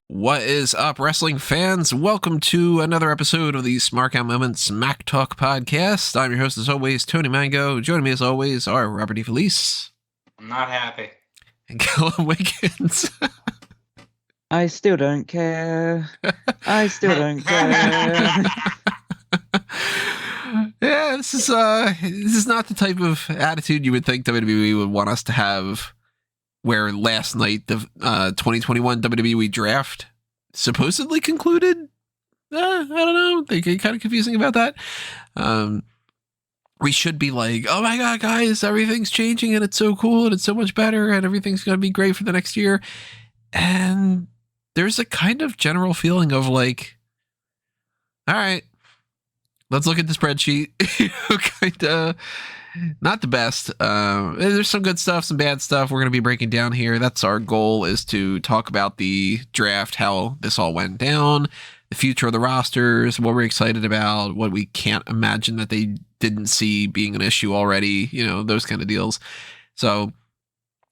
What is up, wrestling fans? Welcome to another episode of the Smark Out Moment Smack Talk podcast. I'm your host, as always, Tony Mango. Joining me, as always, are Robert DeFelice. I'm not happy. And Callum Wiggins. I still don't care. I still don't care. Yeah, this is not the type of attitude you would think WWE would want us to have. Where last night the 2021 WWE Draft supposedly concluded. I don't know. They get kind of confusing about that. We should be like, oh my god, guys, everything's changing and it's so cool and it's so much better and everything's going to be great for the next year. And there's a kind of general feeling of like, all right, let's look at the spreadsheet. Kind of not the best. There's some good stuff, some bad stuff we're going to be breaking down here. That's our goal, is to talk about the draft, how this all went down, the future of the rosters, what we're excited about, what we can't imagine that they didn't see being an issue already, those kind of deals. So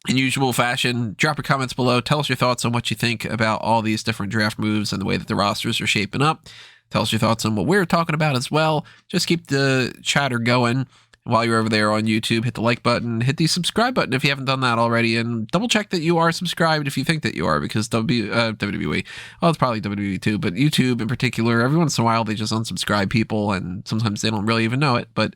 in usual fashion, drop your comments below. Tell us your thoughts on what you think about all these different draft moves and the way that the rosters are shaping up. Tell us your thoughts on what we're talking about as well. Just keep the chatter going. While you're over there on YouTube, hit the like button, hit the subscribe button if you haven't done that already, and double check that you are subscribed if you think that you are, because WWE, well, it's probably WWE too, but YouTube in particular, every once in a while they just unsubscribe people, and sometimes they don't really even know it. But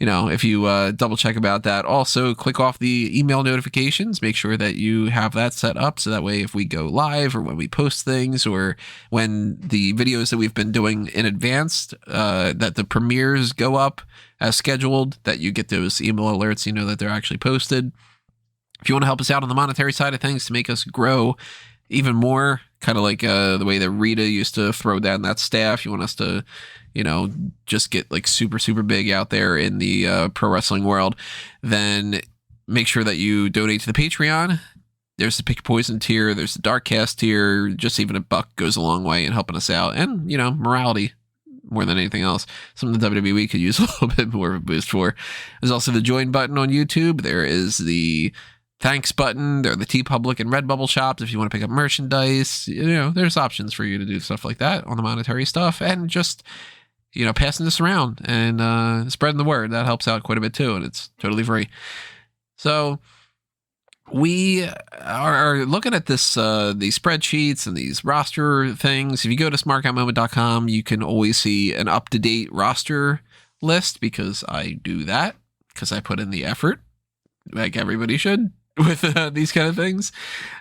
if you double check about that, also click off the email notifications, make sure that you have that set up, so that way if we go live or when we post things or when the videos that we've been doing in advance, that the premieres go up as scheduled, that you get those email alerts, that they're actually posted. If you want to help us out on the monetary side of things to make us grow even more, kind of like the way that Rita used to throw down that staff, you want us to just get like super, super big out there in the pro wrestling world, then make sure that you donate to the Patreon. There's the Pick Your Poison tier, there's the Darkcast tier. Just even $1 goes a long way in helping us out, and morality more than anything else. Something the WWE could use a little bit more of a boost for. There's also the join button on YouTube. There is the thanks button. There are the TeePublic and Redbubble shops if you want to pick up merchandise. There's options for you to do stuff like that on the monetary stuff, and just passing this around and spreading the word. That helps out quite a bit too, and it's totally free. So we are looking at this, these spreadsheets and these roster things. If you go to smarkoutmoment.com, you can always see an up-to-date roster list, because I do that, because I put in the effort, like everybody should, with these kind of things.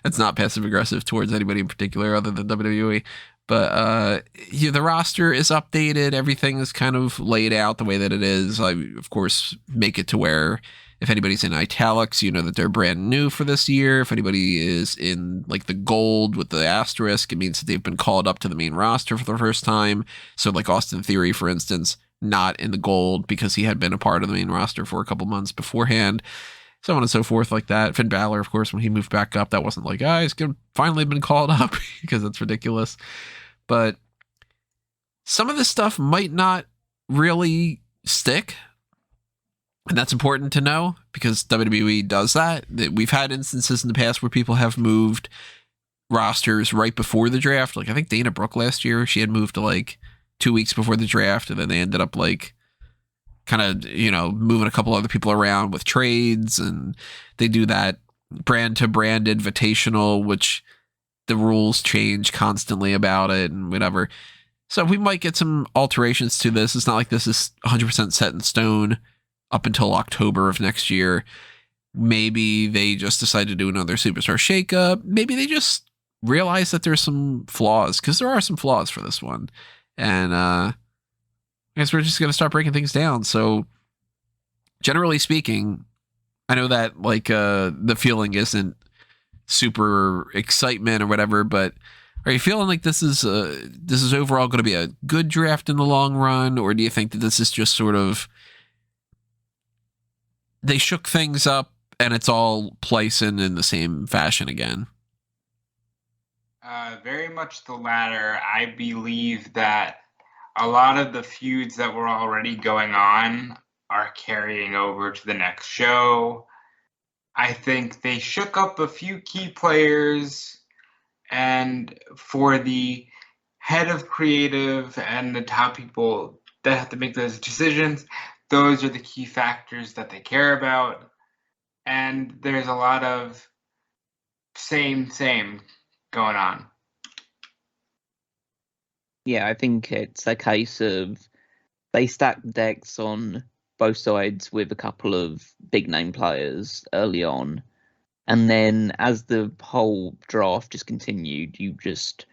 It's not passive-aggressive towards anybody in particular other than WWE. But the roster is updated. Everything is kind of laid out the way that it is. I, of course, make it to where if anybody's in italics, that they're brand new for this year. If anybody is in like the gold with the asterisk, it means that they've been called up to the main roster for the first time. So like Austin Theory, for instance, not in the gold because he had been a part of the main roster for a couple months beforehand. So on and so forth like that. Finn Balor, of course, when he moved back up, that wasn't like, he's finally been called up, because that's ridiculous. But some of this stuff might not really stick. And that's important to know, because WWE does that. We've had instances in the past where people have moved rosters right before the draft. Like I think Dana Brooke last year, she had moved to like 2 weeks before the draft, and then they ended up like kind of, moving a couple other people around with trades, and they do that brand to brand invitational, which the rules change constantly about it and whatever. So we might get some alterations to this. It's not like this is 100% set in stone up until October of next year. Maybe they just decide to do another superstar shakeup. Maybe they just realize that there's some flaws, because there are some flaws for this one. And I guess we're just going to start breaking things down. So generally speaking, I know that like the feeling isn't super excitement or whatever, but are you feeling like this is overall going to be a good draft in the long run? Or do you think that this is just sort of, they shook things up and it's all placing in the same fashion again? Very much the latter. I believe that a lot of the feuds that were already going on are carrying over to the next show. I I think they shook up a few key players, and for the head of creative and the top people that have to make those decisions, those are the key factors that they care about. And there's a lot of same going on. Yeah, I think it's a case of they stacked decks on both sides with a couple of big name players early on. And then as the whole draft just continued, you just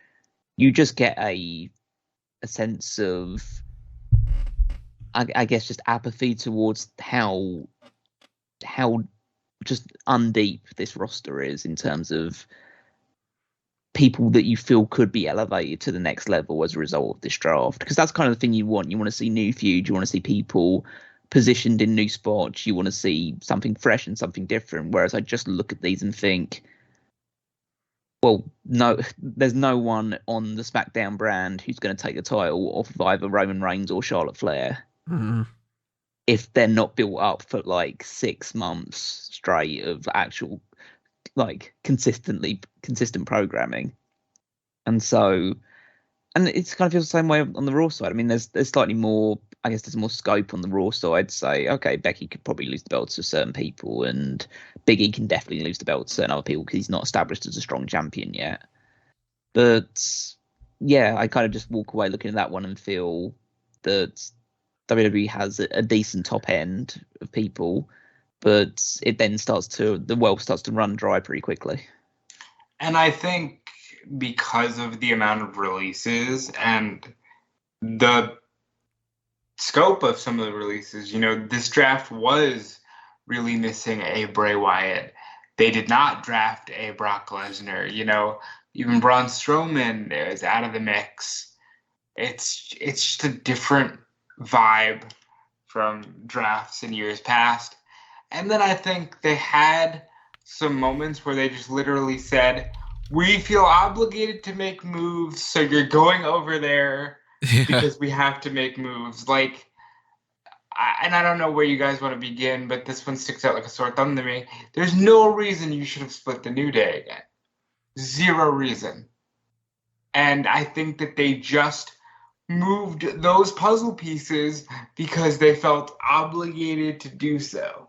get a sense of, I guess, just apathy towards how just undeep this roster is in terms of people that you feel could be elevated to the next level as a result of this draft. Because that's kind of the thing you want. You want to see new feuds. You want to see people positioned in new spots. You want to see something fresh and something different. Whereas I just look at these and think, well, no, there's no one on the SmackDown brand who's going to take the title off of either Roman Reigns or Charlotte Flair. Mm-hmm. If they're not built up for like 6 months straight of actual, like, consistent programming. And so, and it's kind of feels the same way on the Raw side. I mean, there's slightly more, I guess there's more scope on the Raw side to say, okay, Becky could probably lose the belt to certain people, and Big E can definitely lose the belt to certain other people because he's not established as a strong champion yet. But yeah, I kind of just walk away looking at that one and feel that WWE has a decent top end of people, but it then the well starts to run dry pretty quickly. And I think because of the amount of releases and the scope of some of the releases, this draft was really missing a Bray Wyatt. They did not draft a Brock Lesnar. Even Braun Strowman is out of the mix. It's just a different vibe from drafts in years past. And then I think they had some moments where they just literally said, we feel obligated to make moves, so you're going over there because we have to make moves. And I don't know where you guys want to begin, but this one sticks out like a sore thumb to me. There's no reason you should have split the New Day again. Zero reason. And I think that they just moved those puzzle pieces because they felt obligated to do so.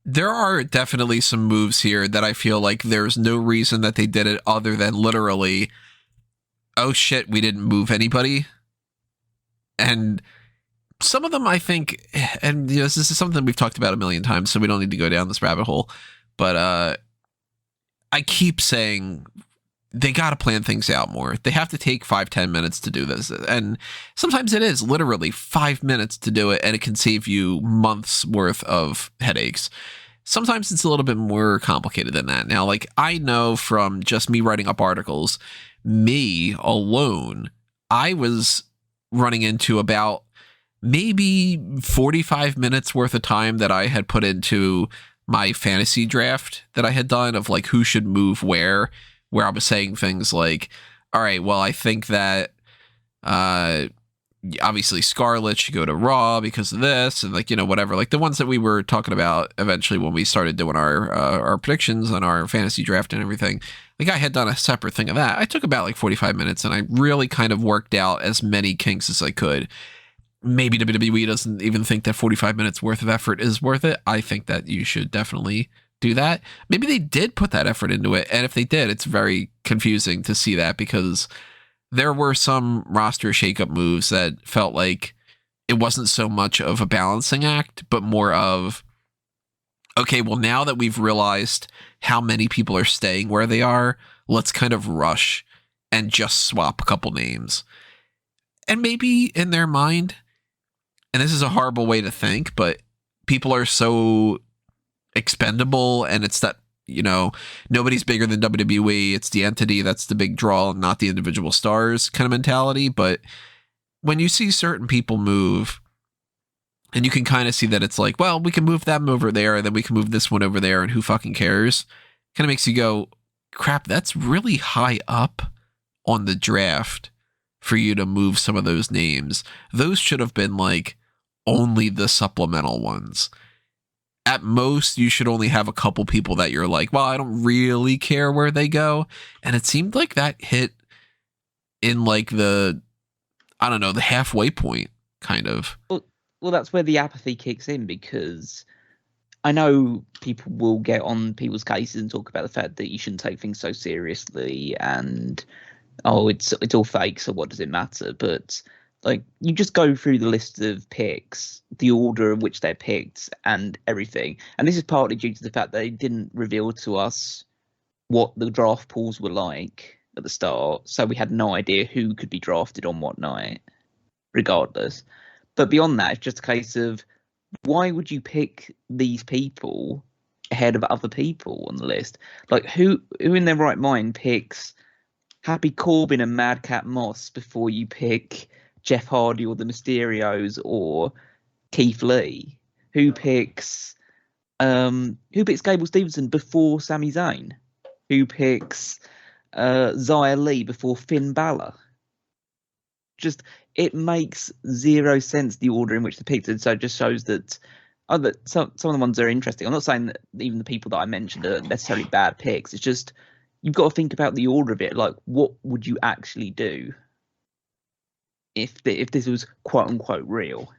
There are definitely some moves here that I feel like there's no reason that they did it other than literally, oh shit, we didn't move anybody. And some of them I think, and this is something we've talked about a million times, so we don't need to go down this rabbit hole, but I keep saying they got to plan things out more. They have to take 5-10 minutes to do this. And sometimes it is literally 5 minutes to do it, and it can save you months worth of headaches. Sometimes it's a little bit more complicated than that. Now, I know from just me writing up articles, me alone, I was running into about maybe 45 minutes worth of time that I had put into my fantasy draft that I had done of who should move where I was saying things like, all right, well, I think that obviously Scarlett should go to Raw because of this, and whatever, the ones that we were talking about eventually when we started doing our predictions on our fantasy draft and everything. I had done a separate thing of that. I took about 45 minutes, and I really kind of worked out as many kinks as I could. Maybe WWE doesn't even think that 45 minutes worth of effort is worth it. I think that you should definitely do that. Maybe they did put that effort into it, and if they did, it's very confusing to see that because there were some roster shakeup moves that felt like it wasn't so much of a balancing act, but more of, okay, well, now that we've realized how many people are staying where they are, let's kind of rush and just swap a couple names. And maybe in their mind, and this is a horrible way to think, but people are so expendable, and it's that, nobody's bigger than WWE. It's the entity that's the big draw, not the individual stars kind of mentality. But when you see certain people move, and you can kind of see that it's well, we can move them over there, and then we can move this one over there, and who fucking cares? Kind of makes you go, crap, that's really high up on the draft for you to move some of those names. Those should have been only the supplemental ones. at most you should only have a couple people that you're like, well, I don't really care where they go. And it seemed like that hit in like the halfway point, kind of. Well, that's where the apathy kicks in, because I know people will get on people's cases and talk about the fact that you shouldn't take things so seriously and, oh, it's all fake, so what does it matter? But like, you just go through the list of picks, the order in which they're picked and everything. And this is partly due to the fact that they didn't reveal to us what the draft pools were like at the start. So we had no idea who could be drafted on what night, regardless. But beyond that, it's just a case of, why would you pick these people ahead of other people on the list? Like, who in their right mind picks Happy Corbin and Madcap Moss before you pick Jeff Hardy or the Mysterios or Keith Lee? Who picks Gable Stevenson before Sami Zayn? Who picks Xia Li before Finn Balor? Just, it makes zero sense, the order in which they're picked. And so it just shows that some of the ones are interesting. I'm not saying that even the people that I mentioned are necessarily bad picks. It's just, you've got to think about the order of it. Like, what would you actually do if this was quote unquote real?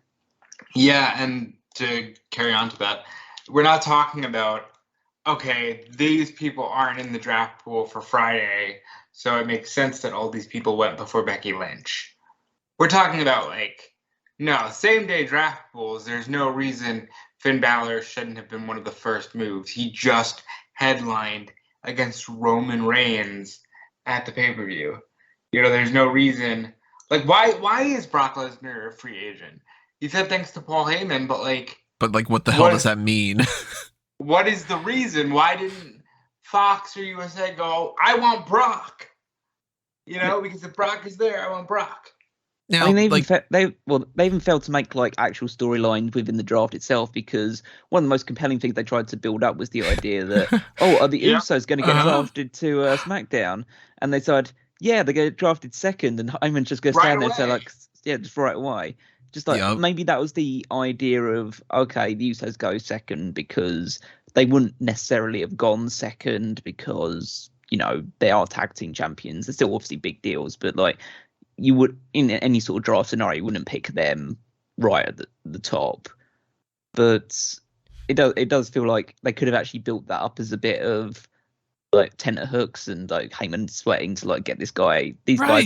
Yeah, and to carry on to that, we're not talking about, okay, these people aren't in the draft pool for Friday, so it makes sense that all these people went before Becky Lynch. We're talking about, like, no, same day draft pools. There's no reason Finn Balor shouldn't have been one of the first moves. He just headlined against Roman Reigns at the pay-per-view. You know, there's no reason. Like, why is Brock Lesnar a free agent? He said thanks to Paul Heyman, but what the hell does that mean? What is the reason? Why didn't Fox or USA go, I want Brock? You know, because if Brock is there, I want Brock. Now, I mean, they even failed to make like actual storylines within the draft itself, because one of the most compelling things they tried to build up was the idea that, are the Usos going to get drafted to SmackDown? And they said, yeah, they get drafted second, and Heyman just goes stand there and say, like, yeah, just right away. Just like, maybe that was the idea of, okay, the Usos go second, because they wouldn't necessarily have gone second because, you know, they are tag team champions. They're still obviously big deals, but like, you would, in any sort of draft scenario, you wouldn't pick them right at the top. But it does feel like they could have actually built that up as a bit of like tenterhooks and like Heyman sweating to like get these guys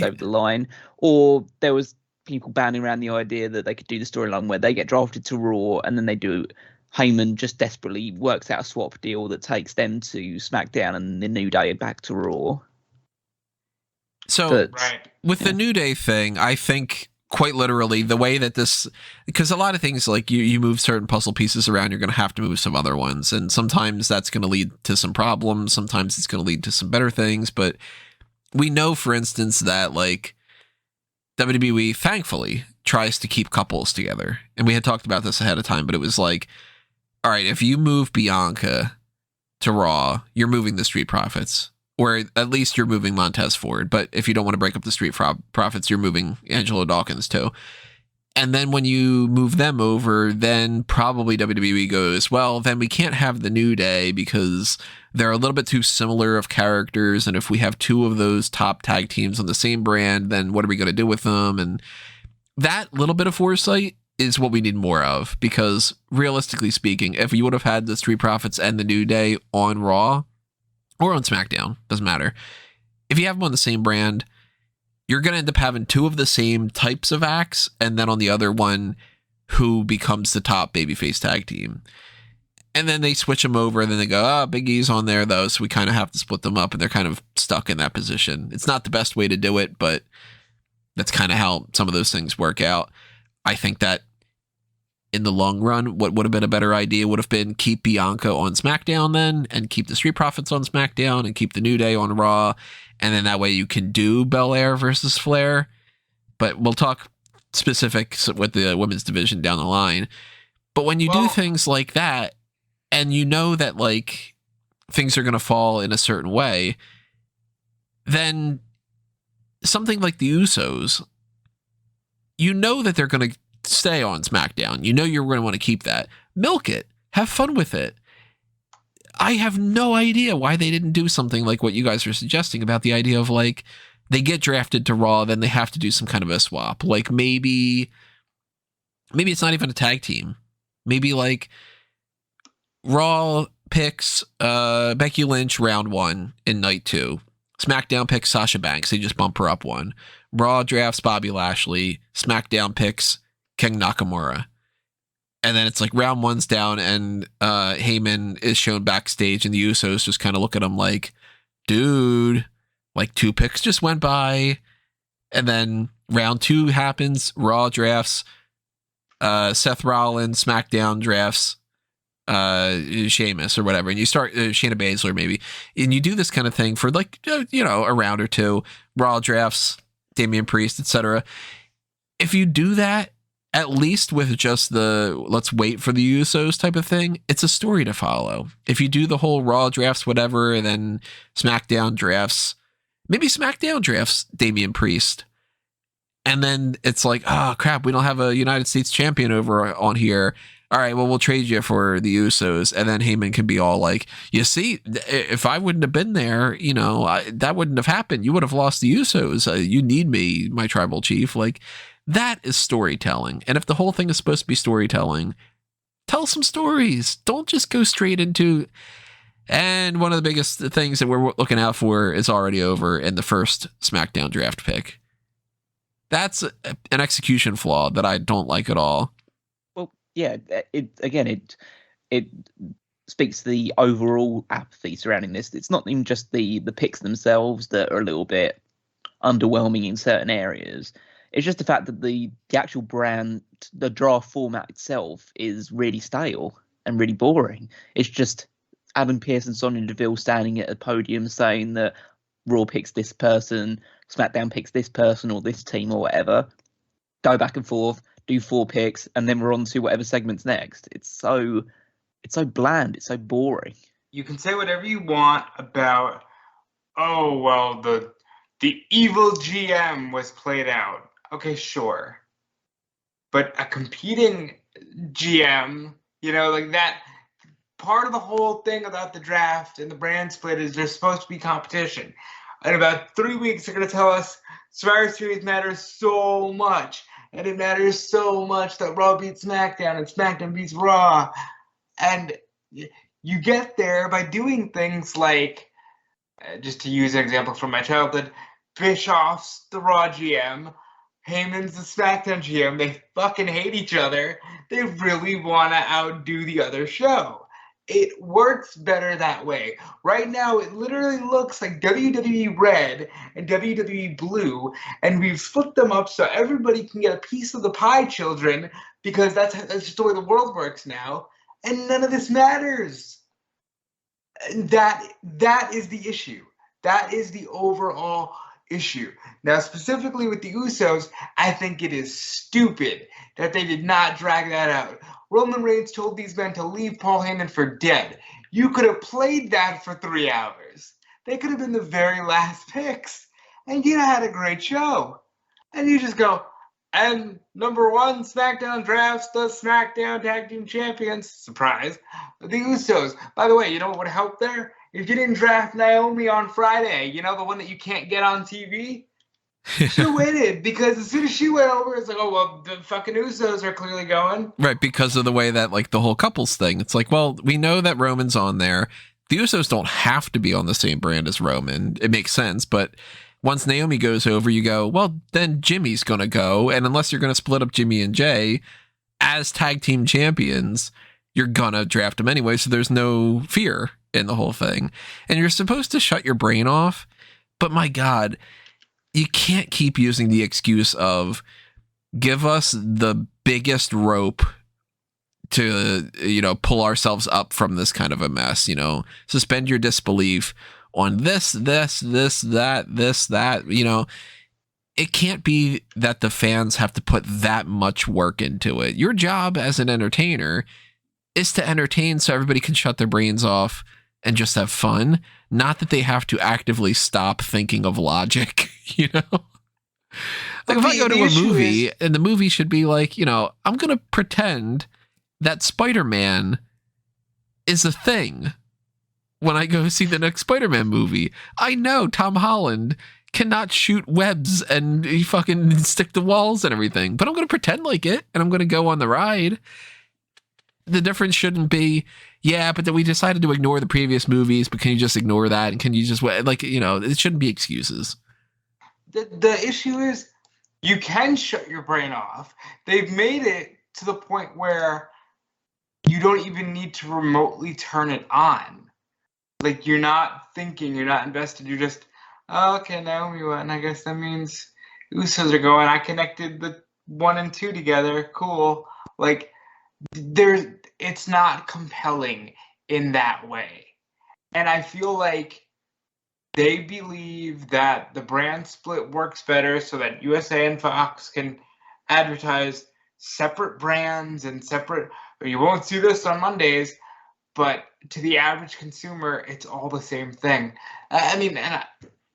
over the line. Or there was people banding around the idea that they could do the storyline where they get drafted to Raw, and then Heyman just desperately works out a swap deal that takes them to SmackDown and the New Day back to Raw. So with the New Day thing, I think quite literally the way that this, because a lot of things, like you move certain puzzle pieces around, you're going to have to move some other ones. And sometimes that's going to lead to some problems. Sometimes it's going to lead to some better things. But we know, for instance, that like WWE, thankfully, tries to keep couples together. And we had talked about this ahead of time, but it was like, all right, if you move Bianca to Raw, you're moving the Street Profits. Or at least you're moving Montez Ford. But if you don't want to break up the Street Profits, you're moving Angelo Dawkins too. And then when you move them over, then probably WWE goes, well, then we can't have the New Day because they're a little bit too similar of characters. And if we have two of those top tag teams on the same brand, then what are we going to do with them? And that little bit of foresight is what we need more of. Because realistically speaking, if you would have had the Street Profits and the New Day on Raw, or on SmackDown, doesn't matter. If you have them on the same brand, you're going to end up having two of the same types of acts, and then on the other one, who becomes the top babyface tag team. And then they switch them over, and then they go, Big E's on there, though, so we kind of have to split them up, and they're kind of stuck in that position. It's not the best way to do it, but that's kind of how some of those things work out. I think that in the long run, what would have been a better idea would have been keep Bianca on SmackDown then, and keep the Street Profits on SmackDown, and keep the New Day on Raw, and then that way you can do Belair versus Flair. But we'll talk specifics with the women's division down the line. But when you do things like that, and you know that like things are going to fall in a certain way, then something like the Usos, you know that they're going to stay on SmackDown. You know you're going to want to keep that. Milk it. Have fun with it. I have no idea why they didn't do something like what you guys are suggesting about the idea of like they get drafted to Raw, then they have to do some kind of a swap. Like maybe it's not even a tag team. Maybe like Raw picks Becky Lynch round 1 in night 2. SmackDown picks Sasha Banks. They just bump her up 1. Raw drafts Bobby Lashley. SmackDown picks King Nakamura. And then it's like round 1's down and Heyman is shown backstage and the Usos just kind of look at him like, dude, like 2 picks just went by. And then round 2 happens. Raw drafts Seth Rollins. SmackDown drafts Sheamus or whatever. And you start Shayna Baszler maybe. And you do this kind of thing for like, a round or 2. Raw drafts Damien Priest, etc. If you do that, at least with just the let's wait for the Usos type of thing, it's a story to follow. If you do the whole Raw drafts, whatever, and then SmackDown drafts, maybe SmackDown drafts Damien Priest. And then it's like, oh, crap, we don't have a United States champion over on here. All right, well, we'll trade you for the Usos. And then Heyman can be all like, you see, if I wouldn't have been there, that wouldn't have happened. You would have lost the Usos. You need me, my tribal chief. Like, that is storytelling. And if the whole thing is supposed to be storytelling, tell some stories. Don't just go straight into... And one of the biggest things that we're looking out for is already over in the first SmackDown draft pick. That's an execution flaw that I don't like at all. Well, yeah, it speaks to the overall apathy surrounding this. It's not even just the picks themselves that are a little bit underwhelming in certain areas. It's just the fact that the actual brand, the draft format itself is really stale and really boring. It's just Adam Pearce and Sonya Deville standing at a podium saying that Raw picks this person, SmackDown picks this person or this team or whatever. Go back and forth, do 4 picks, and then we're on to whatever segment's next. It's so bland. It's so boring. You can say whatever you want about, oh, well, the evil GM was played out. Okay, sure. But a competing GM, like that, part of the whole thing about the draft and the brand split is there's supposed to be competition. In about 3 weeks, they're going to tell us Survivor Series matters so much. And it matters so much that Raw beats SmackDown and SmackDown beats Raw. And you get there by doing things like, just to use an example from my childhood, Bischoff's the Raw GM, Heyman's the SmackDown GM. They fucking hate each other. They really want to outdo the other show. It works better that way. Right now, it literally looks like WWE Red and WWE Blue, and we've split them up so everybody can get a piece of the pie, children, because that's just the way the world works now, and none of this matters. And that is the issue. That is the overall issue. Now, specifically with the Usos, I think it is stupid that they did not drag that out. Roman Reigns told these men to leave Paul Heyman for dead. You could have played that for 3 hours. They could have been the very last picks. And you'd have had a great show. And you just go, and number 1, SmackDown drafts the SmackDown Tag Team Champions. Surprise. The Usos. By the way, you know what would help there? If you didn't draft Naomi on Friday, the one that you can't get on TV, she waited, because as soon as she went over, it's like, oh, well, the fucking Usos are clearly going. Right, because of the way that, like, the whole couples thing. It's like, well, we know that Roman's on there. The Usos don't have to be on the same brand as Roman. It makes sense, but once Naomi goes over, you go, well, then Jimmy's going to go, and unless you're going to split up Jimmy and Jay as tag team champions, you're going to draft them anyway, so there's no fear in the whole thing. And you're supposed to shut your brain off, but my God, you can't keep using the excuse of give us the biggest rope to, pull ourselves up from this kind of a mess, suspend your disbelief on this, that, it can't be that the fans have to put that much work into it. Your job as an entertainer is to entertain so everybody can shut their brains off and just have fun, not that they have to actively stop thinking of logic, Like if I go to a movie and the movie should be like, I'm going to pretend that Spider-Man is a thing when I go see the next Spider-Man movie. I know Tom Holland cannot shoot webs and he fucking stick to walls and everything, but I'm going to pretend like it and I'm going to go on the ride. The difference shouldn't be, yeah, but then we decided to ignore the previous movies, but can you just ignore that? And can you just, like, you know, it shouldn't be excuses. The issue is you can shut your brain off. They've made it to the point where you don't even need to remotely turn it on. Like, you're not thinking, you're not invested, you're just, oh, okay, Naomi went, I guess that means Usos are going. I connected the 1 and 2 together. Cool. Like, it's not compelling in that way. And I feel like they believe that the brand split works better so that USA and Fox can advertise separate brands and separate. You won't see this on Mondays, but to the average consumer, it's all the same thing. I mean, and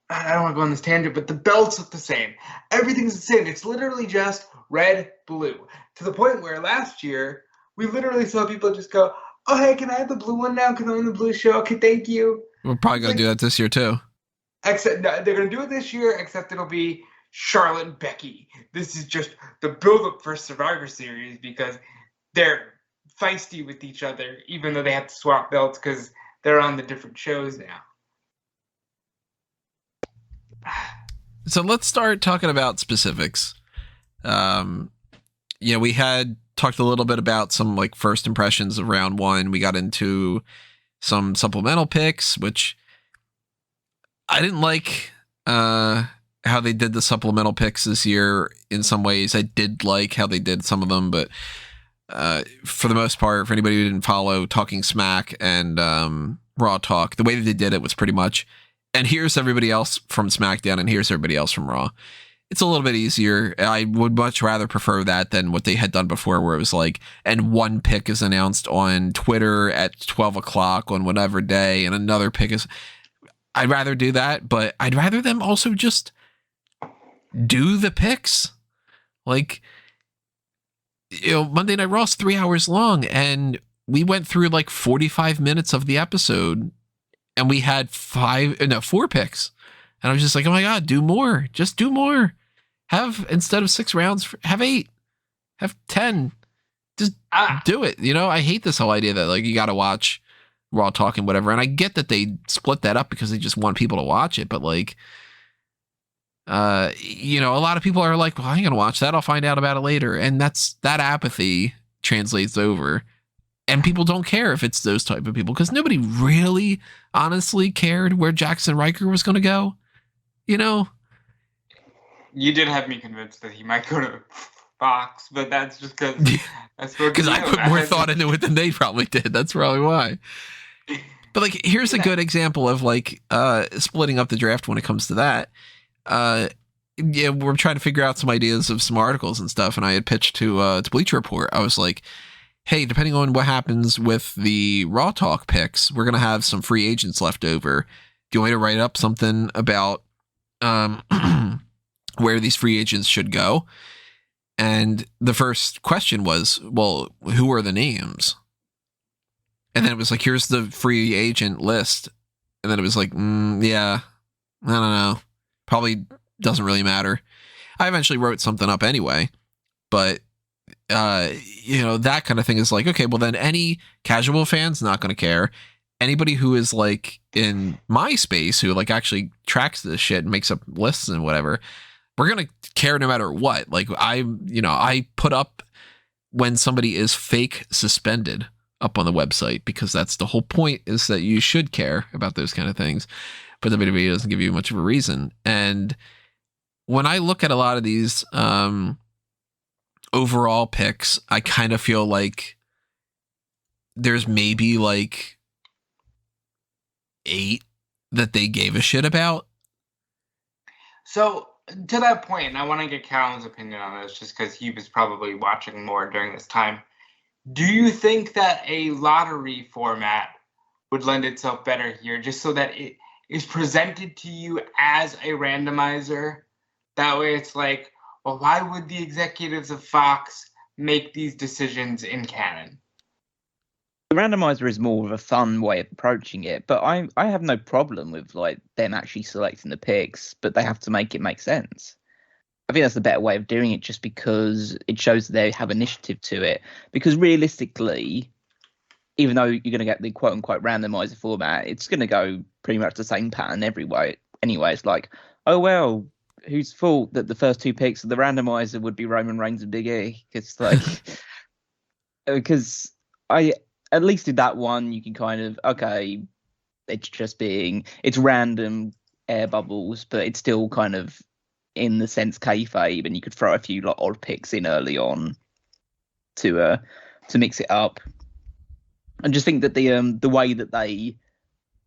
I don't want to go on this tangent, but the belts look the same. Everything's the same. It's literally just red, blue. To the point where last year, we literally saw people just go, oh, hey, can I have the blue one now? Can I own the blue show? Okay, thank you. We're probably going to do that this year, too. Except they're going to do it this year, except it'll be Charlotte and Becky. This is just the build-up for Survivor Series because they're feisty with each other, even though they have to swap belts because they're on the different shows now. So let's start talking about specifics. We had talked a little bit about some like first impressions of round one. We got into some supplemental picks, which I didn't like how they did the supplemental picks this year. In some ways, I did like how they did some of them, but for the most part, for anybody who didn't follow Talking Smack and Raw Talk, the way that they did it was pretty much, and here's everybody else from SmackDown, and here's everybody else from Raw. It's a little bit easier. I would much rather prefer that than what they had done before, where it was like, and one pick is announced on Twitter at 12 o'clock on whatever day, and another pick is... I'd rather do that, but I'd rather them also just do the picks. Like, Monday Night Raw is 3 hours long, and we went through like 45 minutes of the episode, and we had 4 picks. And I was just like, oh my God, do more. Just do more. Have, instead of 6 rounds, have 8. Have 10. Just do it. I hate this whole idea that like you got to watch Raw Talk and whatever. And I get that they split that up because they just want people to watch it. But like, a lot of people are like, well, I ain't going to watch that. I'll find out about it later. And that apathy translates over. And people don't care if it's those type of people because nobody really honestly cared where Jackson Riker was going to go. You did have me convinced that he might go to Fox, but that's just because I put more thought into it than they probably did. That's probably why. But like, here's a good example of like splitting up the draft when it comes to that. We're trying to figure out some ideas of some articles and stuff, and I had pitched to Bleacher Report. I was like, hey, depending on what happens with the Raw Talk picks, we're gonna have some free agents left over. Do you want me to write up something about where these free agents should go? And the first question was, well, who are the names? And then it was like, here's the free agent list. And then it was like, yeah, I don't know. Probably doesn't really matter. I eventually wrote something up anyway. But, that kind of thing is like, okay, well then any casual fan's not going to care. Anybody who is like in my space who like actually tracks this shit and makes up lists and whatever, we're going to care no matter what. Like I put up when somebody is fake suspended up on the website because that's the whole point, is that you should care about those kind of things. But the video doesn't give you much of a reason. And when I look at a lot of these overall picks, I kind of feel like there's maybe like 8 that they gave a shit about. So to that point, and I want to get Callan's opinion on this just because he was probably watching more during this time. Do you think that a lottery format would lend itself better here, just so that it is presented to you as a randomizer? That way it's like, well, why would the executives of Fox make these decisions in canon? the randomizer is more of a fun way of approaching it, but I have no problem with like them actually selecting the picks, but they have to make it make sense. I think that's the better way of doing it, just because it shows that they have initiative to it. Because realistically, even though you're going to get the quote unquote randomizer format, it's going to go pretty much the same pattern every way. Anyway, it's like, oh well, whose fault that the first two picks of the randomizer would be Roman Reigns and Big E? Because like, because at least in that one you can kind of, okay, it's random air bubbles, but it's still kind of in the sense kayfabe, and you could throw a few like odd picks in early on to mix it up. And just think that the way that they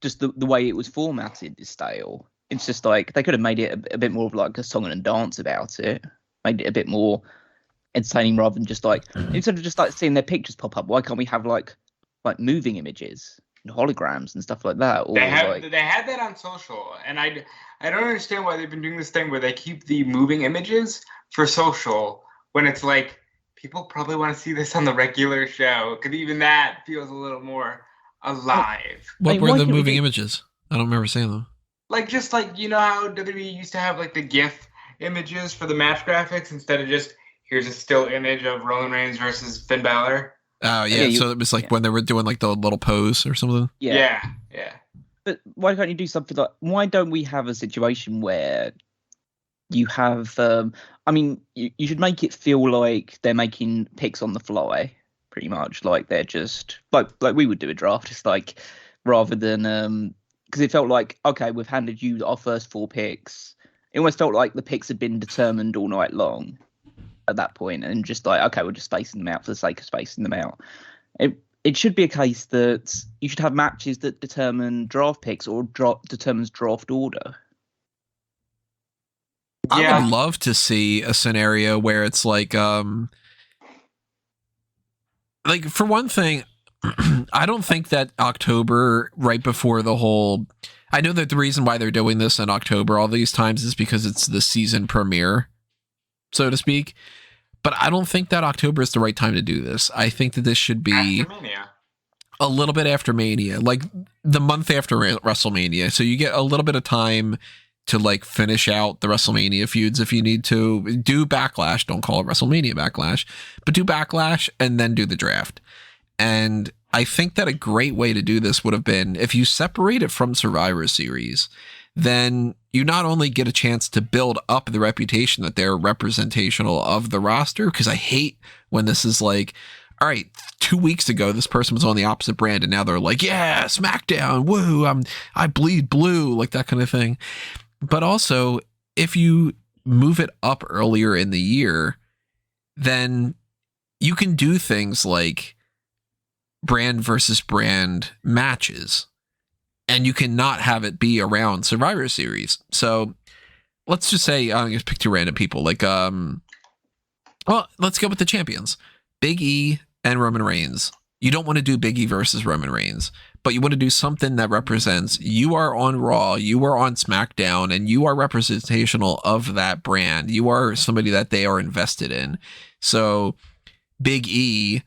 just the way it was formatted is stale. It's just like they could have made it a bit more of like a song and dance about it, made it a bit more entertaining rather than just like instead of just like seeing their pictures pop up. Why can't we have like moving images and holograms and stuff like that? Or they had that on social, and I don't understand why they've been doing this thing where they keep the moving images for social when it's like people probably want to see this on the regular show, because even that feels a little more alive. What were the moving images? I don't remember seeing them. Like, just like, you know how WWE used to have like the GIF images for the match graphics instead of just here's a still image of Roman Reigns versus Finn Balor. Oh yeah, so it was like when they were doing like the little pose or something. Yeah. But why can't you do something like? Why don't we have a situation where you have? I mean, you should make it feel like they're making picks on the fly, pretty much. Like they're just like we would do a draft. It's like rather than because it felt like, okay, we've handed you our first 4 picks. It almost felt like the picks had been determined all night long at that point, and just like, okay, we're just spacing them out for the sake of spacing them out. It should be a case that you should have matches that determine draft picks or determines draft order. I would love to see a scenario where it's like for one thing, I don't think that October, right before the whole, I know that the reason why they're doing this in October all these times is because it's the season premiere, so to speak. But I don't think that October is the right time to do this. I think that this should be a little bit after Mania, like the month after WrestleMania. So you get a little bit of time to like finish out the WrestleMania feuds if you need to. Do Backlash, don't call it WrestleMania Backlash, but do Backlash and then do the draft. And I think that a great way to do this would have been if you separate it from Survivor Series, then you not only get a chance to build up the reputation that they're representational of the roster, because I hate when this is like, all right, 2 weeks ago, this person was on the opposite brand, and now they're like, yeah, SmackDown, woo, I bleed blue, like that kind of thing. But also, if you move it up earlier in the year, then you can do things like brand versus brand matches, and you cannot have it be around Survivor Series. So let's just say I'm going to pick 2 random people. Like, well, let's go with the champions, Big E and Roman Reigns. You don't want to do Big E versus Roman Reigns, but you want to do something that represents you are on Raw, you are on SmackDown, and you are representational of that brand. You are somebody that they are invested in. So Big E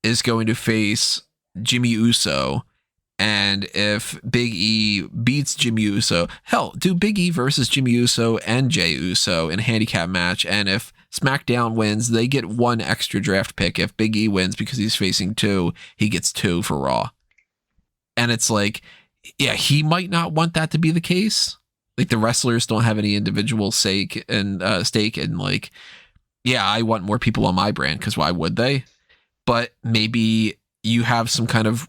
is going to face Jimmy Uso, and if Big E beats Jimmy Uso, hell, do Big E versus Jimmy Uso and Jey Uso in a handicap match, and if SmackDown wins, they get 1 extra draft pick. If Big E wins because he's facing 2, he gets 2 for Raw. And it's like, yeah, he might not want that to be the case. Like, the wrestlers don't have any individual stake in like, yeah, I want more people on my brand, because why would they? But maybe you have some kind of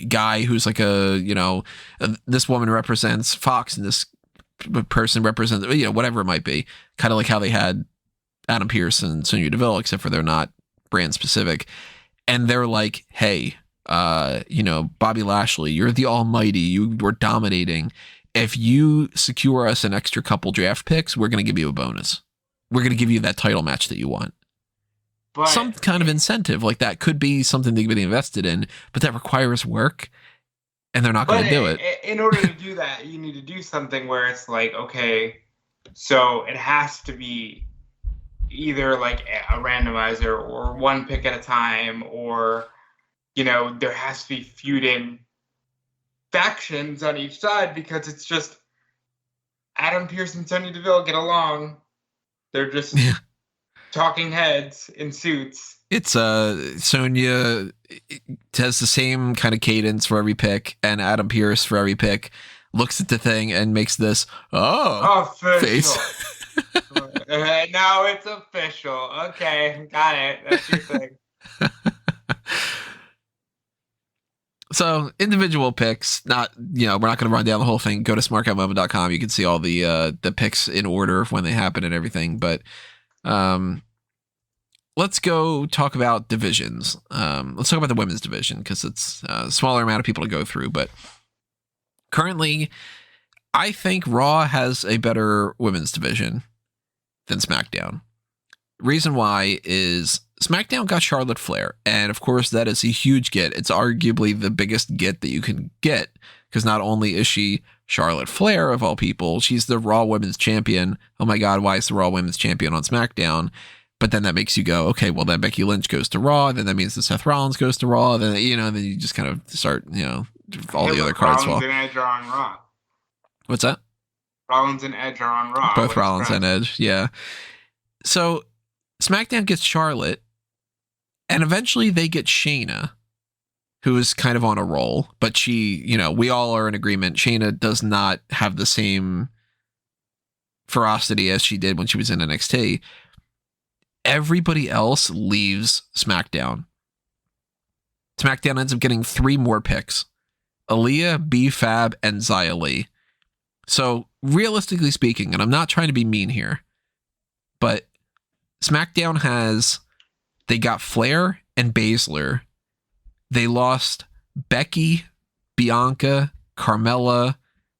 guy who's like this woman represents Fox and this person represents, whatever it might be. Kind of like how they had Adam Pearce and Sonya Deville, except for they're not brand specific. And they're like, hey, Bobby Lashley, you're the almighty. You were dominating. If you secure us an extra couple draft picks, we're going to give you a bonus. We're going to give you that title match that you want. But some kind of incentive like that could be something they could be invested in, but that requires work, and they're not going to do it. In order to do that, you need to do something where it's like, okay, so it has to be either like a randomizer or 1 pick at a time, or there has to be feuding factions on each side because it's just Adam Pearce and Sonya Deville get along. They're just talking heads in suits. It's Sonya has the same kind of cadence for every pick, and Adam Pearce for every pick looks at the thing and makes this face. Now it's official. Okay, got it. That's your thing. So individual picks, we're not going to run down the whole thing. Go to smarkoutmoment.com. You can see all the picks in order of when they happen and everything. But let's go talk about divisions. Let's talk about the women's division because it's a smaller amount of people to go through. But currently, I think Raw has a better women's division than SmackDown. Reason why is SmackDown got Charlotte Flair, and of course that is a huge get. It's arguably the biggest get that you can get because not only is she Charlotte Flair of all people, she's the Raw Women's Champion. Oh my God, why is the Raw Women's Champion on SmackDown? But then that makes you go, okay, well then Becky Lynch goes to Raw, then that means that Seth Rollins goes to Raw, then then you just kind of start, all the other cards fall. Rollins and Edge are on Raw. What's that? Rollins and Edge are on Raw. Both Rollins and Edge, yeah. So SmackDown gets Charlotte, and eventually they get Shayna, who is kind of on a roll, but she, we all are in agreement. Shayna does not have the same ferocity as she did when she was in NXT. Everybody else leaves SmackDown. SmackDown ends up getting 3 more picks: Aaliyah, B-Fab, and Xia Li. So realistically speaking, and I'm not trying to be mean here, but SmackDown they got Flair and Baszler. They lost Becky, Bianca, Carmella,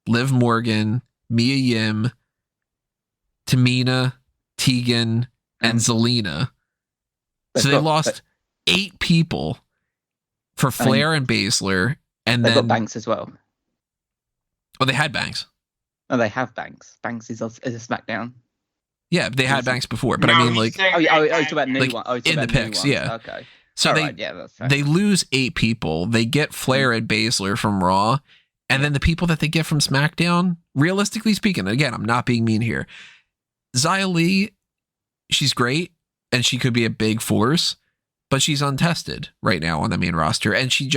Liv Morgan, Mia Yim, Tamina, Tegan, and Zelina. So they lost 8 people for Flair and Baszler, and they then got Banks as well. Oh, they had Banks. Oh, they have Banks. Banks is a SmackDown. Yeah, they had Banks before, but No, I mean, he's like, saying it's about new like, one. Oh, it's in about the new picks, ones. yeah. Okay. So That's fair. they lose 8 people. They get Flair and Baszler from Raw, and then the people that they get from SmackDown, realistically speaking, again, I'm not being mean here. Xia Li, she's great, and she could be a big force, but she's untested right now on the main roster, and she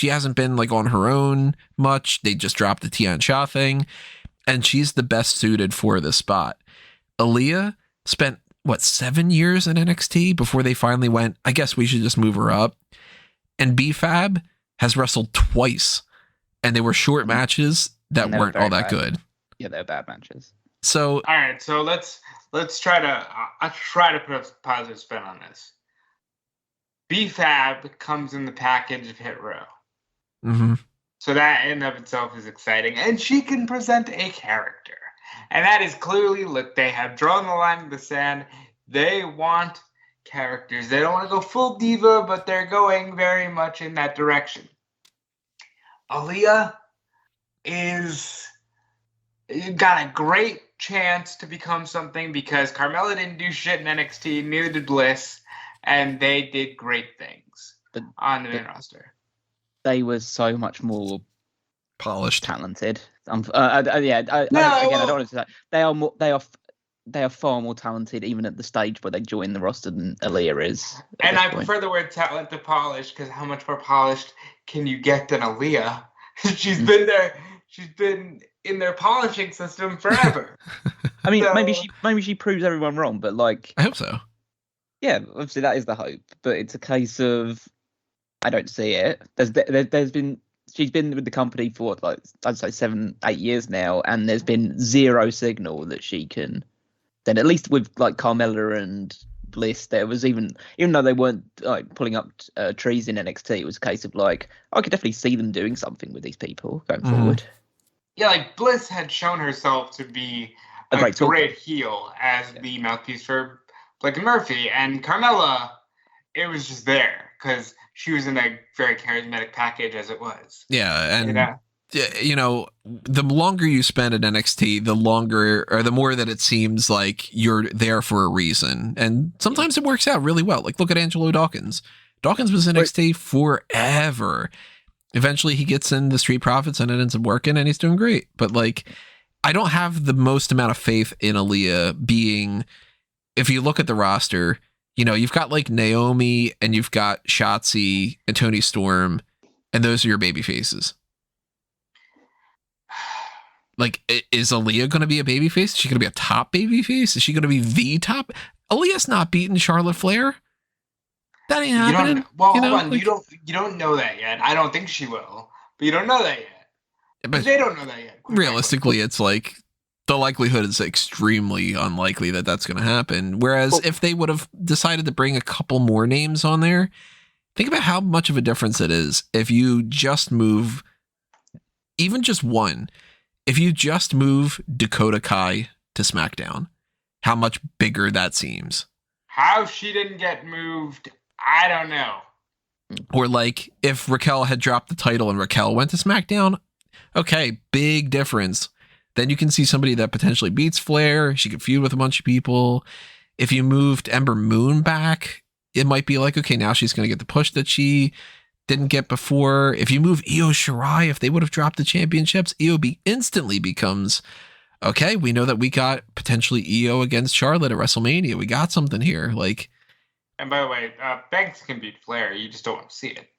hasn't been like on her own much. They just dropped the Tian Sha thing, and she's the best suited for this spot. Aaliyah spent 7 years in NXT before they finally went, I guess we should just move her up. And B-Fab has wrestled twice, and they were short matches that weren't all that good. Yeah, they were bad matches. So all right, so let's try to I'll try to put a positive spin on this. B-Fab comes in the package of Hit Row. Mm-hmm. So that in and of itself is exciting, and she can present a character. And that is clearly, look, they have drawn the line in the sand. They want characters. They don't want to go full diva, but they're going very much in that direction. Aaliyah got a great chance to become something because Carmella didn't do shit in NXT, neither did Bliss, and they did great things on the main roster. They were so much more polished, talented. I don't want to say that. They are far more talented, even at the stage where they join the roster than Aaliyah is. And I prefer the word talent to polish because how much more polished can you get than Aaliyah? She's been there. She's been in their polishing system forever. I mean, maybe she proves everyone wrong, but like, I hope so. Yeah, obviously that is the hope, but it's a case of I don't see it. She's been with the company for I'd say 7-8 years now, and there's been zero signal that she can. Then at least with like Carmella and Bliss, there was even though they weren't like pulling up trees in NXT, it was a case of like I could definitely see them doing something with these people going forward. Yeah, like Bliss had shown herself to be a great heel as the mouthpiece for Blake and Murphy, and Carmella, it was just there because she was in a very charismatic package as it was. Yeah, and the longer you spend at NXT, the more that it seems like you're there for a reason. And sometimes it works out really well. Like look at Angelo Dawkins. Dawkins was in NXT forever. Eventually he gets in the Street Profits and it ends up working and he's doing great. But like, I don't have the most amount of faith in Aaliyah being, if you look at the roster, you know, you've got like Naomi and you've got Shotzi and Toni Storm, and those are your baby faces. Like, is Aaliyah going to be a baby face? Is she going to be a top baby face? Is she going to be the top? Aaliyah's not beating Charlotte Flair. That ain't happening. Hold on. Like, you don't know that yet. I don't think she will, but you don't know that yet. But they don't know that yet. Realistically, it's like the likelihood is extremely unlikely that that's going to happen. Whereas if they would have decided to bring a couple more names on there, think about how much of a difference it is if you just move, even just one. If you just move Dakota Kai to SmackDown, how much bigger that seems. How she didn't get moved, I don't know. Or like if Raquel had dropped the title and Raquel went to SmackDown, okay, big difference. Then you can see somebody that potentially beats Flair. She could feud with a bunch of people. If you moved Ember Moon back, it might be like, okay, now she's going to get the push that she didn't get before. If you move Io Shirai, if they would have dropped the championships, Io instantly becomes, okay, we know that we got potentially Io against Charlotte at WrestleMania. We got something here. Like, and by the way, Banks can beat Flair. You just don't want to see it.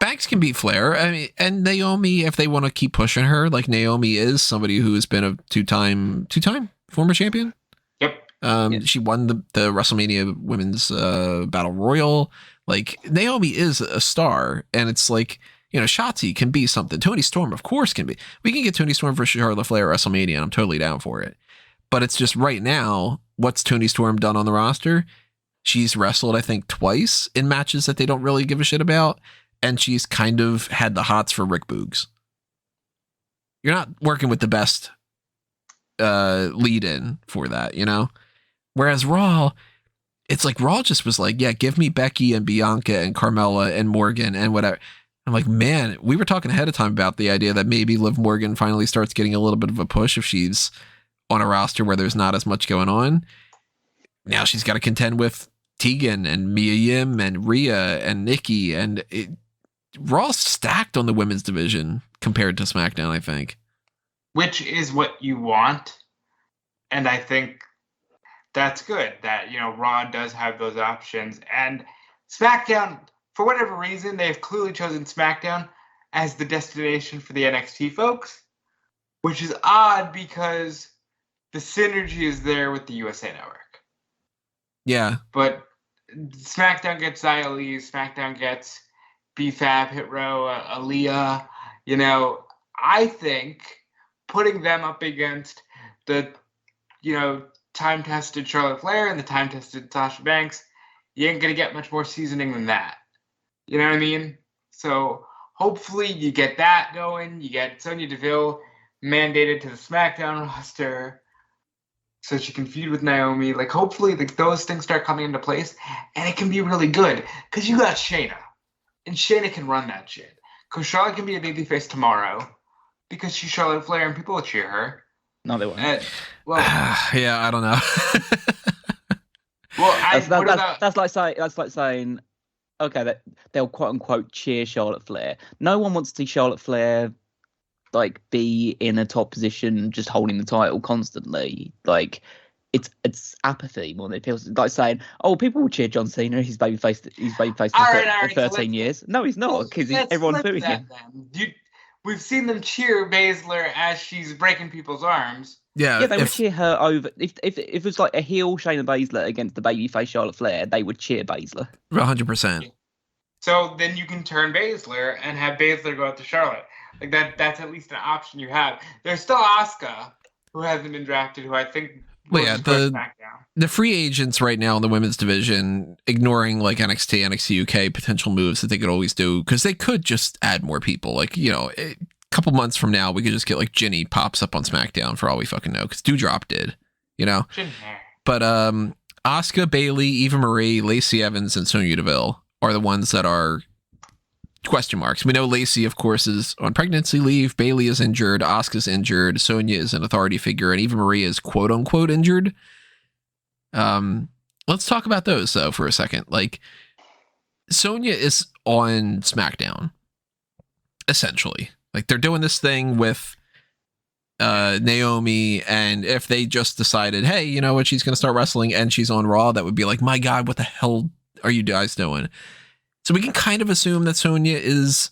Banks can beat Flair. I mean, and Naomi, if they want to keep pushing her, like Naomi is somebody who has been a two-time former champion. Yep. She won the WrestleMania Women's Battle Royal. Like, Naomi is a star, and it's like, you know, Shotzi can be something. Toni Storm, of course, can be. We can get Toni Storm versus Charlotte Flair at WrestleMania, and I'm totally down for it. But it's just right now, what's Toni Storm done on the roster? She's wrestled, I think, twice in matches that they don't really give a shit about, and she's kind of had the hots for Rick Boogs. You're not working with the best lead-in for that, you know? Whereas Raw, it's like Raw just was like, yeah, give me Becky and Bianca and Carmella and Morgan and whatever. I'm like, man, we were talking ahead of time about the idea that maybe Liv Morgan finally starts getting a little bit of a push if she's on a roster where there's not as much going on. Now she's got to contend with Tegan and Mia Yim and Rhea and Nikki, and Raw's stacked on the women's division compared to SmackDown, I think. Which is what you want. And I think that's good that, you know, Raw does have those options. And SmackDown, for whatever reason, they've clearly chosen SmackDown as the destination for the NXT folks, which is odd because the synergy is there with the USA Network. Yeah. But SmackDown gets Xia Li, SmackDown gets BFAB, Hit Row, Aaliyah. You know, I think putting them up against the, you know, time-tested Charlotte Flair and the time-tested Sasha Banks, you ain't going to get much more seasoning than that. You know what I mean? So hopefully you get that going. You get Sonya Deville mandated to the SmackDown roster so she can feud with Naomi. Like, hopefully those things start coming into place, and it can be really good because you got Shayna, and Shayna can run that shit. Because Charlotte can be a babyface tomorrow because she's Charlotte Flair and people will cheer her. No, they won't. Yeah, I don't know. Well, that's like saying, okay, that they'll quote unquote cheer Charlotte Flair. No one wants to see Charlotte Flair like be in a top position, just holding the title constantly. Like, it's apathy more than it feels like saying, oh, people will cheer John Cena. He's babyface for 13 years. No, he's not, because everyone's booing him. We've seen them cheer Baszler as she's breaking people's arms. Yeah, they would cheer her over. If it was like a heel Shayna Baszler against the babyface Charlotte Flair, they would cheer Baszler. 100%. So then you can turn Baszler and have Baszler go out to Charlotte. Like that's at least an option you have. There's still Asuka, who hasn't been drafted, who I think the free agents right now in the women's division, ignoring like NXT UK potential moves that they could always do, because they could just add more people. Like, you know, a couple months from now, we could just get like Ginny pops up on SmackDown for all we fucking know, because Doudrop did, you know. But Asuka, Bayley, Eva Marie, Lacey Evans, and Sonya Deville are the ones that are question marks. We know Lacey, of course, is on pregnancy leave. Bayley is injured. Asuka's injured. Sonya is an authority figure, and Eva Marie is quote unquote injured. Let's talk about those though for a second. Like, Sonya is on SmackDown, essentially. Like, they're doing this thing with Naomi, and if they just decided, hey, you know what, she's going to start wrestling and she's on Raw, that would be like, my God, what the hell are you guys doing? So we can kind of assume that Sonya is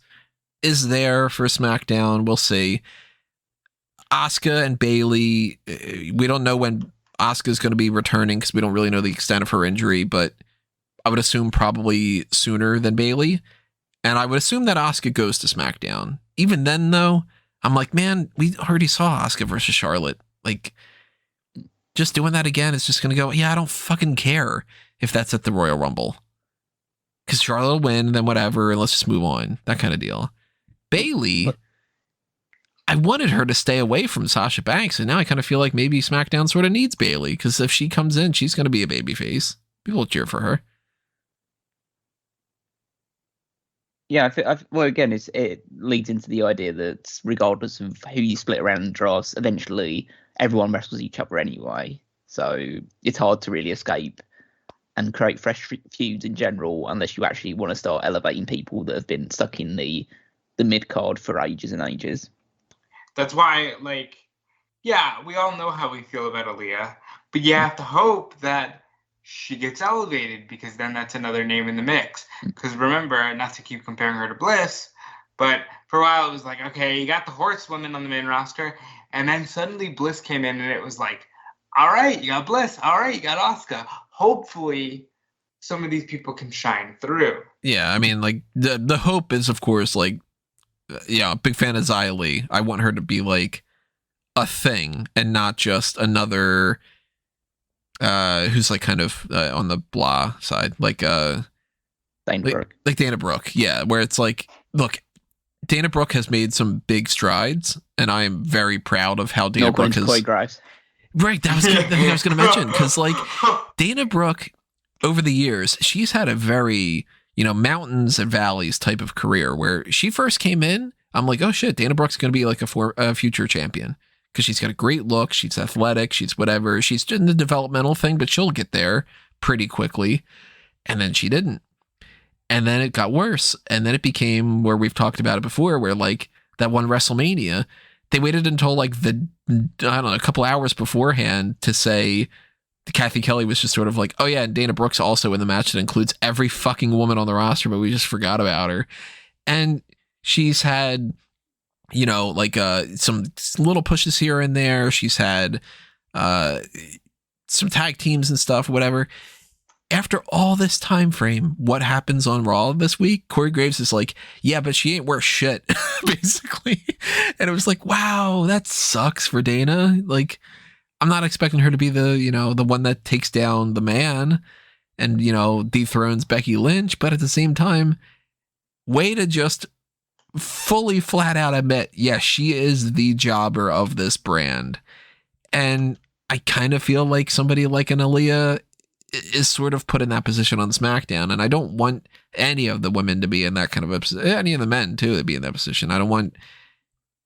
there for SmackDown. We'll see. Asuka and Bayley, we don't know when Asuka's going to be returning because we don't really know the extent of her injury, but I would assume probably sooner than Bayley. And I would assume that Asuka goes to SmackDown. Even then, though, I'm like, man, we already saw Asuka versus Charlotte. Like, just doing that again is just going to go, yeah, I don't fucking care if that's at the Royal Rumble. Because Charlotte will win, and then whatever, and let's just move on. That kind of deal. Bayley, I wanted her to stay away from Sasha Banks, and now I kind of feel like maybe SmackDown sort of needs Bayley, because if she comes in, she's going to be a babyface. People will cheer for her. Yeah, well, again, it leads into the idea that regardless of who you split around in drafts, eventually everyone wrestles each other anyway. So it's hard to really escape and create fresh feuds in general, unless you actually want to start elevating people that have been stuck in the mid card for ages and ages. That's why, like, yeah, we all know how we feel about Aaliyah, but you have to hope that she gets elevated, because then that's another name in the mix. Because remember, not to keep comparing her to Bliss, but for a while it was like, okay, you got the Horsewomen on the main roster, and then suddenly Bliss came in, and it was like, all right, you got Bliss, all right, you got Asuka. Hopefully some of these people can shine through. Yeah, I mean, like, the hope is, of course, like, yeah, big fan of Xia Li. I want her to be like a thing and not just another who's like kind of on the blah side, like Dana Brooke. Like Dana Brooke, yeah, where it's like, look, Dana Brooke has made some big strides, and I am very proud of how Dana Brooke has. Right, that was the thing I was going to mention, because like Dana Brooke, over the years, she's had a very, you know, mountains and valleys type of career. Where she first came in, I'm like, oh shit, Dana Brooke's going to be like a future champion, because she's got a great look, she's athletic, she's whatever, she's in the developmental thing, but she'll get there pretty quickly. And then she didn't. And then it got worse. And then it became where we've talked about it before, where like that one WrestleMania, they waited until like I don't know, a couple hours beforehand to say Kathy Kelly was just sort of like, oh yeah, and Dana Brooke's also in the match that includes every fucking woman on the roster, but we just forgot about her. And she's had, you know, like some little pushes here and there. She's had some tag teams and stuff, whatever. After all this time frame, what happens on Raw this week? Corey Graves is like, yeah, but she ain't worth shit, basically. And it was like, wow, that sucks for Dana. Like, I'm not expecting her to be the, you know, the one that takes down the man and, you know, dethrones Becky Lynch. But at the same time, way to just fully flat out admit, yes, she is the jobber of this brand. And I kind of feel like somebody like an Aaliyah is sort of put in that position on SmackDown. And I don't want any of the women to be in that kind of a position, any of the men too to be in that position. I don't want,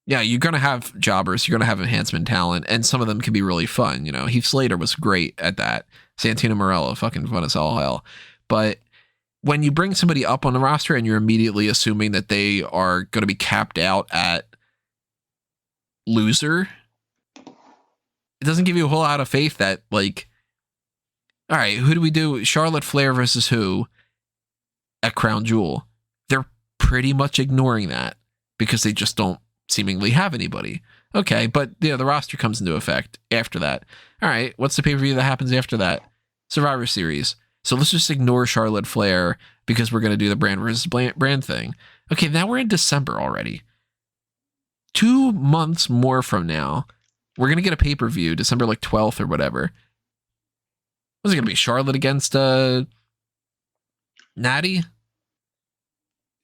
yeah, you're going to have jobbers, you're going to have enhancement talent, and some of them can be really fun. You know, Heath Slater was great at that. Santino Marella, fucking fun as all hell. But when you bring somebody up on the roster and you're immediately assuming that they are going to be capped out at loser, it doesn't give you a whole lot of faith that, like, all right, who do we do? Charlotte Flair versus who at Crown Jewel? They're pretty much ignoring that because they just don't seemingly have anybody. Okay, but you know, the roster comes into effect after that. All right, what's the pay-per-view that happens after that? Survivor Series. So let's just ignore Charlotte Flair because we're going to do the brand versus brand thing. Okay, now we're in December already. 2 months more from now, we're going to get a pay-per-view, December like 12th or whatever. Was it going to be Charlotte against Natty?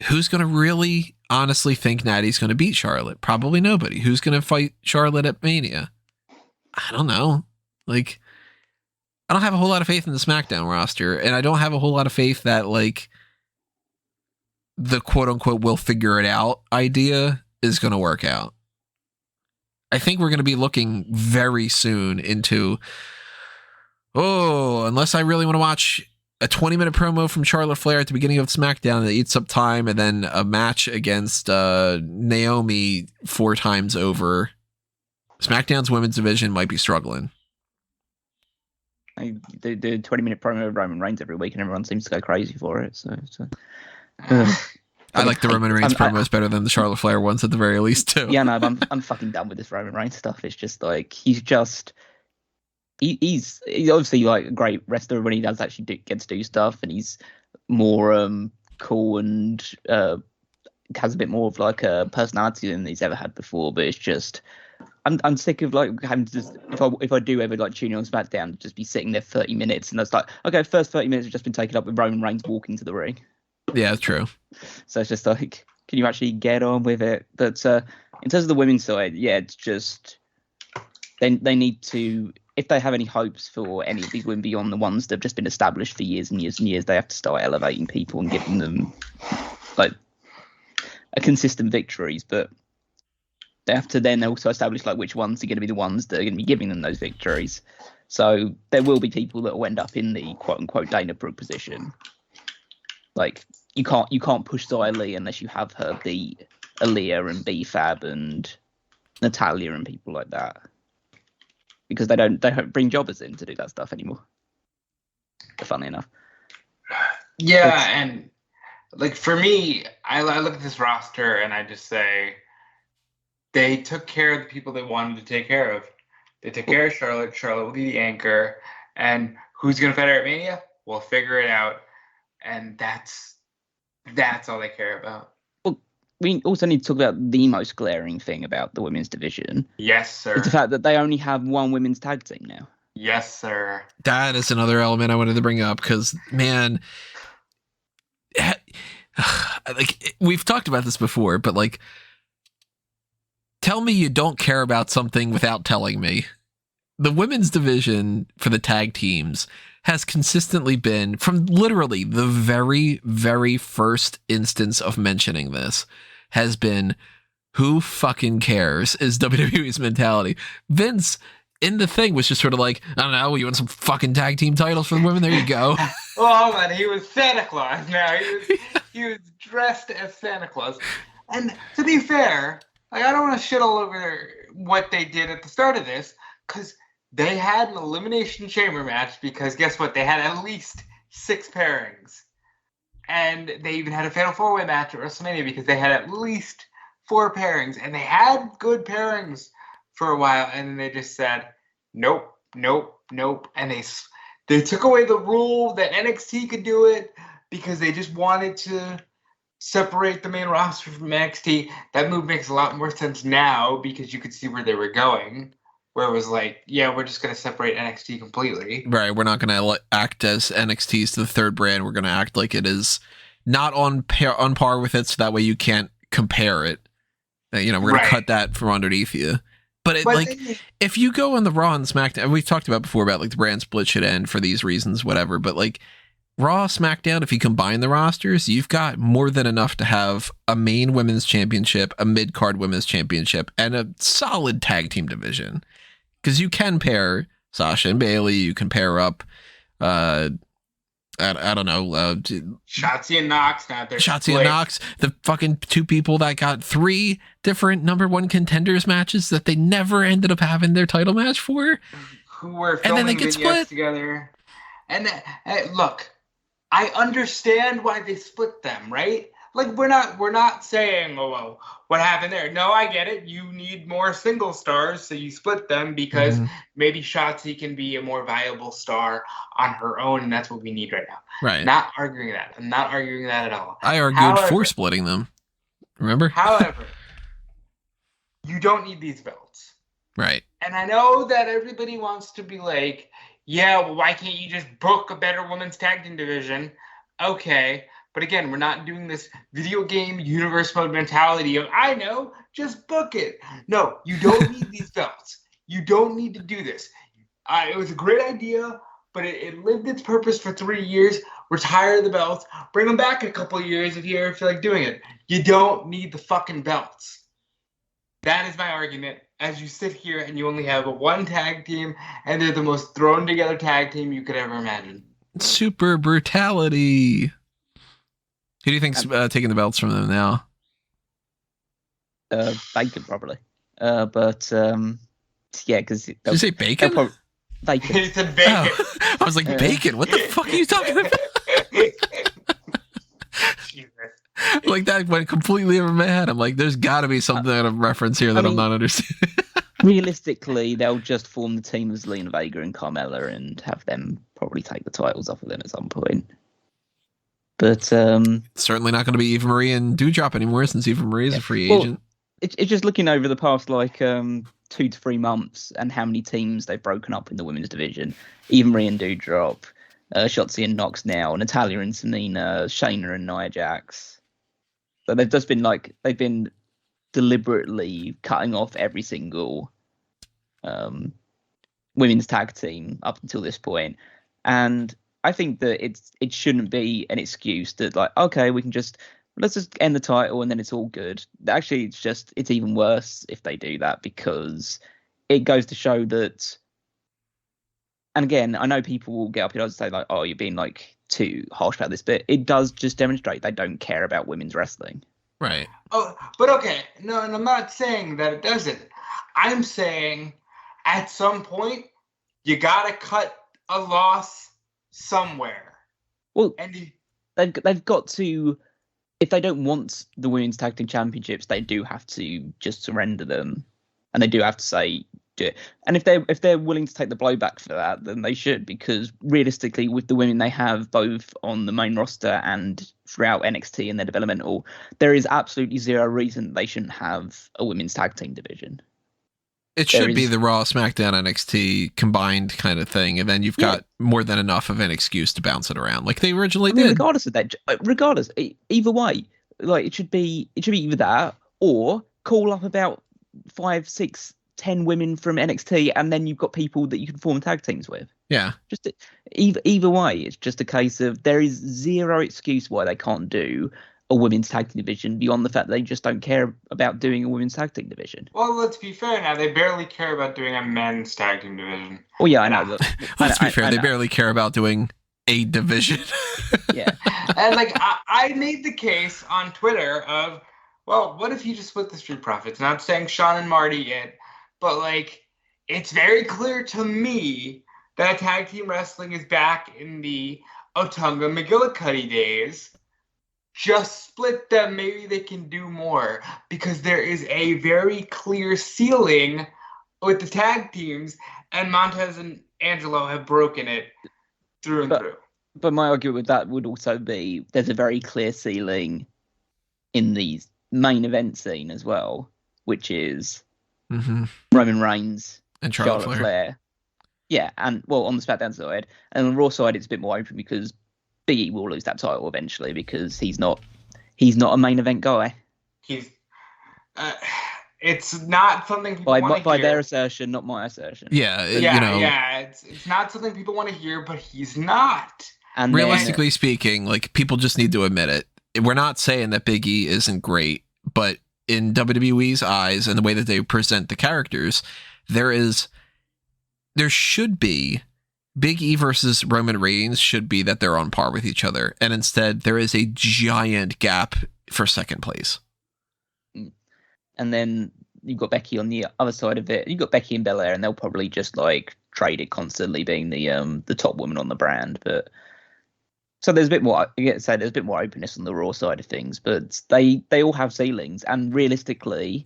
Who's going to really honestly think Natty's going to beat Charlotte? Probably nobody. Who's going to fight Charlotte at Mania? I don't know. Like, I don't have a whole lot of faith in the SmackDown roster, and I don't have a whole lot of faith that, like, the quote-unquote we'll figure it out idea is going to work out. I think we're going to be looking very soon into, oh, unless I really want to watch a 20-minute promo from Charlotte Flair at the beginning of SmackDown that eats up time, and then a match against Naomi 4 times over. SmackDown's women's division might be struggling. They do 20-minute promo of Roman Reigns every week, and everyone seems to go crazy for it. So I like the Roman Reigns promos better than the Charlotte Flair ones at the very least too. Yeah, no, I'm fucking done with this Roman Reigns stuff. It's just like he's obviously like a great wrestler when he does actually get to do stuff, and he's more cool and has a bit more of like a personality than he's ever had before. But it's just I'm sick of like having to just if I do ever like tune in on SmackDown, just be sitting there 30 minutes, and that's like, okay, first 30 minutes have just been taken up with Roman Reigns walking to the ring. Yeah, that's true. So it's just like, can you actually get on with it? But in terms of the women's side, yeah, it's just they need to, if they have any hopes for any of these women beyond the ones that have just been established for years and years and years, they have to start elevating people and giving them like a consistent victories. But they have to then also establish like which ones are going to be the ones that are going to be giving them those victories. So there will be people that will end up in the quote unquote Dana Brooke position. Like you can't push Xia Li unless you have her beat Aaliyah and B-Fab and Natalia and people like that, because they don't bring jobbers in to do that stuff anymore. Funnily enough. Yeah, and like for me, I look at this roster and I just say they took care of the people they wanted to take care of. They took care of Charlotte. Charlotte will be the anchor, and who's going to fight her at Mania? We'll figure it out. And that's all they care about. Well, we also need to talk about the most glaring thing about the women's division. Yes, sir. It's the fact that they only have one women's tag team now. Yes, sir. That is another element I wanted to bring up because, man, like we've talked about this before, but like, tell me you don't care about something without telling me. The women's division for the tag teams has consistently been, from literally the very, very first instance of mentioning this, has been, who fucking cares, is WWE's mentality. Vince, in the thing, was just sort of like, I don't know, you want some fucking tag team titles for the women? There you go. Oh, man, he was Santa Claus now. He was dressed as Santa Claus. And to be fair, like, I don't want to shit all over what they did at the start of this, because they had an Elimination Chamber match, because guess what? They had at least 6 pairings. And they even had a Fatal 4-Way match at WrestleMania because they had at least 4 pairings. And they had good pairings for a while. And then they just said, nope, nope, nope. And they took away the rule that NXT could do it because they just wanted to separate the main roster from NXT. That move makes a lot more sense now because you could see where they were going. Where it was like, yeah, we're just going to separate NXT completely. Right. We're not going to act as NXT's the third brand. We're going to act like it is not on par with it, so that way you can't compare it. We're going to cut that from underneath you. But if you go on the Raw and SmackDown, we've talked about before about like the brand split should end for these reasons, whatever. But like Raw, SmackDown, if you combine the rosters, you've got more than enough to have a main women's championship, a mid-card women's championship, and a solid tag team division. Because you can pair Sasha and Bayley, you can pair up, I don't know, Shotzi and Nox. Shotzi and Nox, the fucking 2 people that got 3 different number 1 contenders matches that they never ended up having their title match for. Who were filming and then they get split together. And look, I understand why they split them, right? Like we're not saying, oh well, what happened there? No, I get it. You need more single stars, so you split them because maybe Shotzi can be a more viable star on her own, and that's what we need right now. Right. Not arguing that. I'm not arguing that at all. I argued for splitting them. Remember? However, you don't need these belts. Right. And I know that everybody wants to be like, yeah, well, why can't you just book a better women's tag team division? Okay. But again, we're not doing this video game universe mode mentality of, I know, just book it. No, you don't need these belts. You don't need to do this. It was a great idea, but it lived its purpose for 3 years. Retire the belts. Bring them back in a couple of years if you ever feel like doing it. You don't need the fucking belts. That is my argument. As you sit here and you only have one tag team, and they're the most thrown together tag team you could ever imagine. Super brutality. Who do you think's taking the belts from them now? Bacon probably. Yeah, because Did you say bacon? Bacon. It's a bacon. Oh, I was like, bacon? What the fuck are you talking about? Jesus. Like, that went completely over my head. I'm like, there's got to be something out of reference here that I'm not understanding. Realistically, they'll just form the team as Zelina Vega and Carmella and have them probably take the titles off of them at some point. But certainly not going to be Eva Marie and Doudrop anymore, since Eva Marie is a free agent. It's just looking over the past 2 to 3 months and how many teams they've broken up in the women's division. Eva Marie and Doudrop, Shotzi and Nox now, Natalya and Tamina, Shayna and Nia Jax. So they've just been they've been deliberately cutting off every single women's tag team up until this point. And I think that it shouldn't be an excuse that okay, let's just end the title and then it's all good. Actually, it's even worse if they do that, because it goes to show that. And again, I know people will get up here and say oh, you're being too harsh about this, but it does just demonstrate they don't care about women's wrestling. Right. Oh, but okay. No, and I'm not saying that it doesn't. I'm saying at some point you gotta cut a loss somewhere. Well, and they've got to. If they don't want the women's tag team championships, they do have to just surrender them, and they do have to say do it. And if they're willing to take the blowback for that, then they should, because realistically, with the women they have both on the main roster and throughout NXT and their developmental, there is absolutely zero reason they shouldn't have a women's tag team division. It should be the Raw, SmackDown, NXT combined kind of thing, and then you've got more than enough of an excuse to bounce it around, like they originally did. Regardless of that, either way, it should be either that or call up about 5, 6, 10 women from NXT, and then you've got people that you can form tag teams with. Yeah. Just either way, it's just a case of there is zero excuse why they can't do a women's tag team division beyond the fact that they just don't care about doing a women's tag team division. Well, let's be fair now. They barely care about doing a men's tag team division. Oh, yeah, I know. Let's be fair. They barely care about doing a division. Yeah. And I made the case on Twitter of, well, what if you just split the Street Profits? Not saying Sean and Marty yet, but it's very clear to me that tag team wrestling is back in the Otunga McGillicuddy days. Just split them. Maybe they can do more, because there is a very clear ceiling with the tag teams, and Montez and Angelo have broken it through and through. But my argument with that would also be there's a very clear ceiling in the main event scene as well, which is Roman Reigns and Charlotte Flair. Yeah, and on the SmackDown side, and on the Raw side, it's a bit more open because Big E will lose that title eventually, because he's not a main event guy. It's not something people want to hear. By their assertion, not my assertion. Yeah, it's not something people want to hear, but he's not. And realistically speaking, people just need to admit it. We're not saying that Big E isn't great, but in WWE's eyes and the way that they present the characters, there should be Big E versus Roman Reigns should be that they're on par with each other. And instead, there is a giant gap for second place. And then you've got Becky on the other side of it. You've got Becky and Belair, and they'll probably just trade it constantly, being the top woman on the brand. But so there's a bit more. There's a bit more openness on the Raw side of things. But they all have ceilings, and realistically,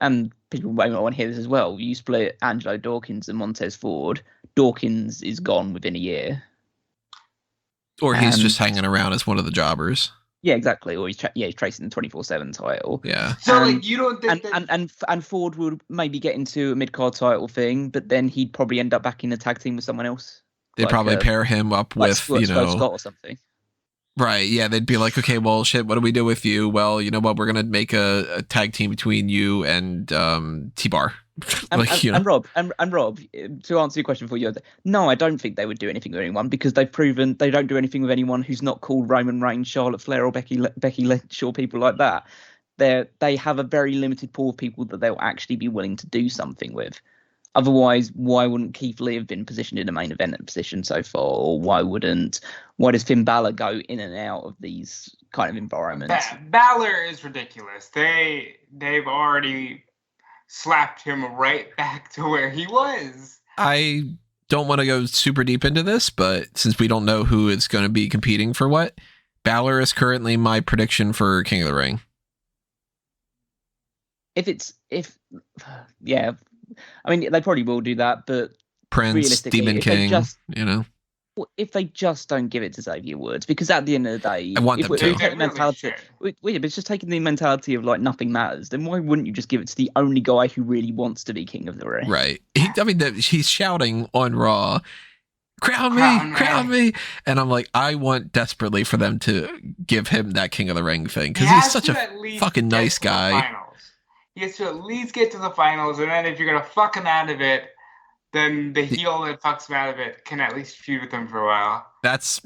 and people might not want to hear this as well. You split Angelo Dawkins and Montez Ford. Dawkins is gone within a year. Or he's just hanging around as one of the jobbers. Yeah, exactly. Or he's tracing the 24/7 title. Yeah. So you don't think and Ford would maybe get into a mid-card title thing, but then he'd probably end up back in a tag team with someone else. They'd probably pair him up with Scott or something. Right, yeah, they'd be like, okay, well, shit, what do we do with you? Well, you know what, we're going to make a tag team between you and T-Bar. And Rob, to answer your question for you, no, I don't think they would do anything with anyone, because they've proven they don't do anything with anyone who's not called Roman Reigns, Charlotte Flair, or Becky Lynch, or people like that. They have a very limited pool of people that they'll actually be willing to do something with. Otherwise, why wouldn't Keith Lee have been positioned in a main event position so far? Or why does Finn Balor go in and out of these kind of environments? Balor is ridiculous. They've already slapped him right back to where he was. I don't want to go super deep into this, but since we don't know who is going to be competing for what, Balor is currently my prediction for King of the Ring. I mean, they probably will do that, but Prince, Demon King, if they just don't give it to Xavier Woods, because at the end of the day, I want them to. But it's just taking the mentality of like nothing matters. Then why wouldn't you just give it to the only guy who really wants to be King of the Ring? Right. He's shouting on Raw, crown me. And I'm like, I want desperately for them to give him that King of the Ring thing, because he's such a fucking nice guy. He has to at least get to the finals, and then if you're going to fuck him out of it, then the heel that fucks him out of it can at least feud with him for a while. That's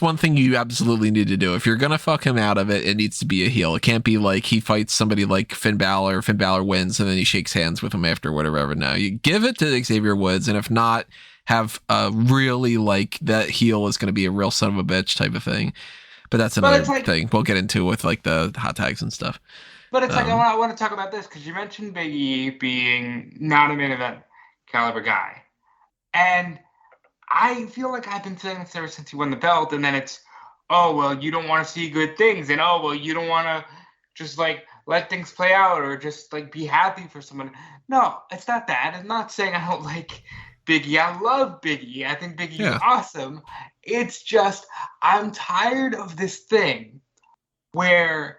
one thing you absolutely need to do. If you're going to fuck him out of it, it needs to be a heel. It can't be like he fights somebody like Finn Balor wins, and then he shakes hands with him after whatever. No, you give it to Xavier Woods, and if not, have a really like that heel is going to be a real son of a bitch type of thing. But that's another thing we'll get into with like the hot tags and stuff. But it's I want to talk about this because you mentioned Big E being not a main event caliber guy. And I feel like I've been saying this ever since he won the belt, and then it's, oh, well, you don't want to see good things, and oh, well, you don't want to just like let things play out or just like be happy for someone. No, it's not that. I'm not saying I don't like Big E. I love Big E. I think Big E is awesome. It's just I'm tired of this thing where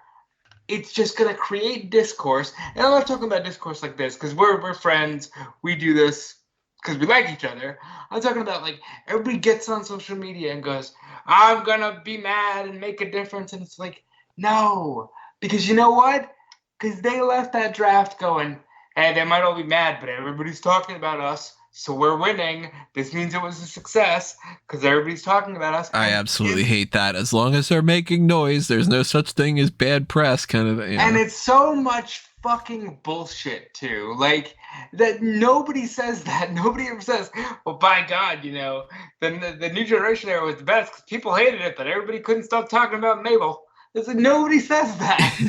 it's just going to create discourse. And I'm not talking about discourse like this because we're friends. We do this because we like each other. I'm talking about like everybody gets on social media and goes, I'm going to be mad and make a difference. And it's like, no. Because you know what? Because they left that draft going, hey, they might all be mad, but everybody's talking about us. So we're winning. This means it was a success because everybody's talking about us. I absolutely hate that. As long as they're making noise, there's no such thing as bad press kind of thing. And it's so much fucking bullshit too. Like that nobody says that. Nobody ever says, well, by God, the new generation era was the best because people hated it, but everybody couldn't stop talking about Mabel. It's like nobody says that.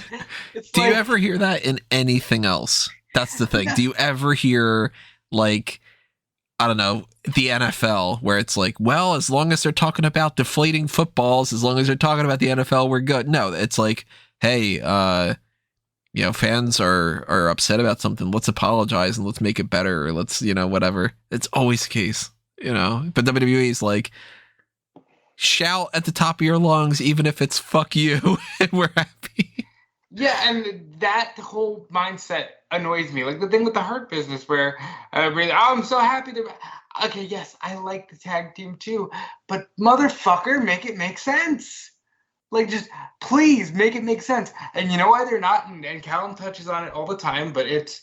Do you ever hear that in anything else? That's the thing. Do you ever hear like, I don't know, the NFL, where it's like, well, as long as they're talking about deflating footballs, as long as they're talking about the NFL, we're good. No, it's like, hey, fans are upset about something. Let's apologize and let's make it better. Or let's, whatever. It's always the case, But WWE is like, shout at the top of your lungs, even if it's fuck you, and we're happy. Yeah, and that whole mindset annoys me. Like the thing with the Hurt Business where I'm so happy to... Okay, yes, I like the tag team too, but motherfucker, make it make sense. Like, just please make it make sense. And you know why they're not? And Callum touches on it all the time, but it's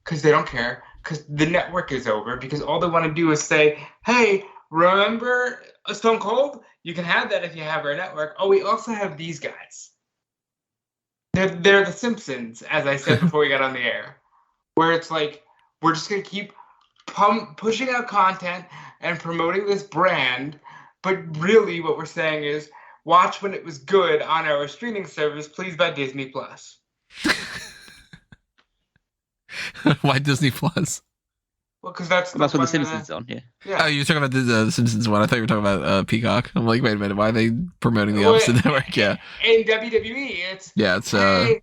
because they don't care. Because the network is over. Because all they want to do is say, hey, remember Stone Cold? You can have that if you have our network. Oh, we also have these guys. They're the Simpsons, as I said before we got on the air, where it's like we're just going to keep pushing out content and promoting this brand, but really what we're saying is watch when it was good on our streaming service, please by Disney Plus. Why Disney Plus? Well, because that's what the Simpsons is on, yeah. Oh, you're talking about the Simpsons one. I thought you were talking about Peacock. I'm like, wait a minute, why are they promoting the opposite network? Yeah. In WWE, it's hey,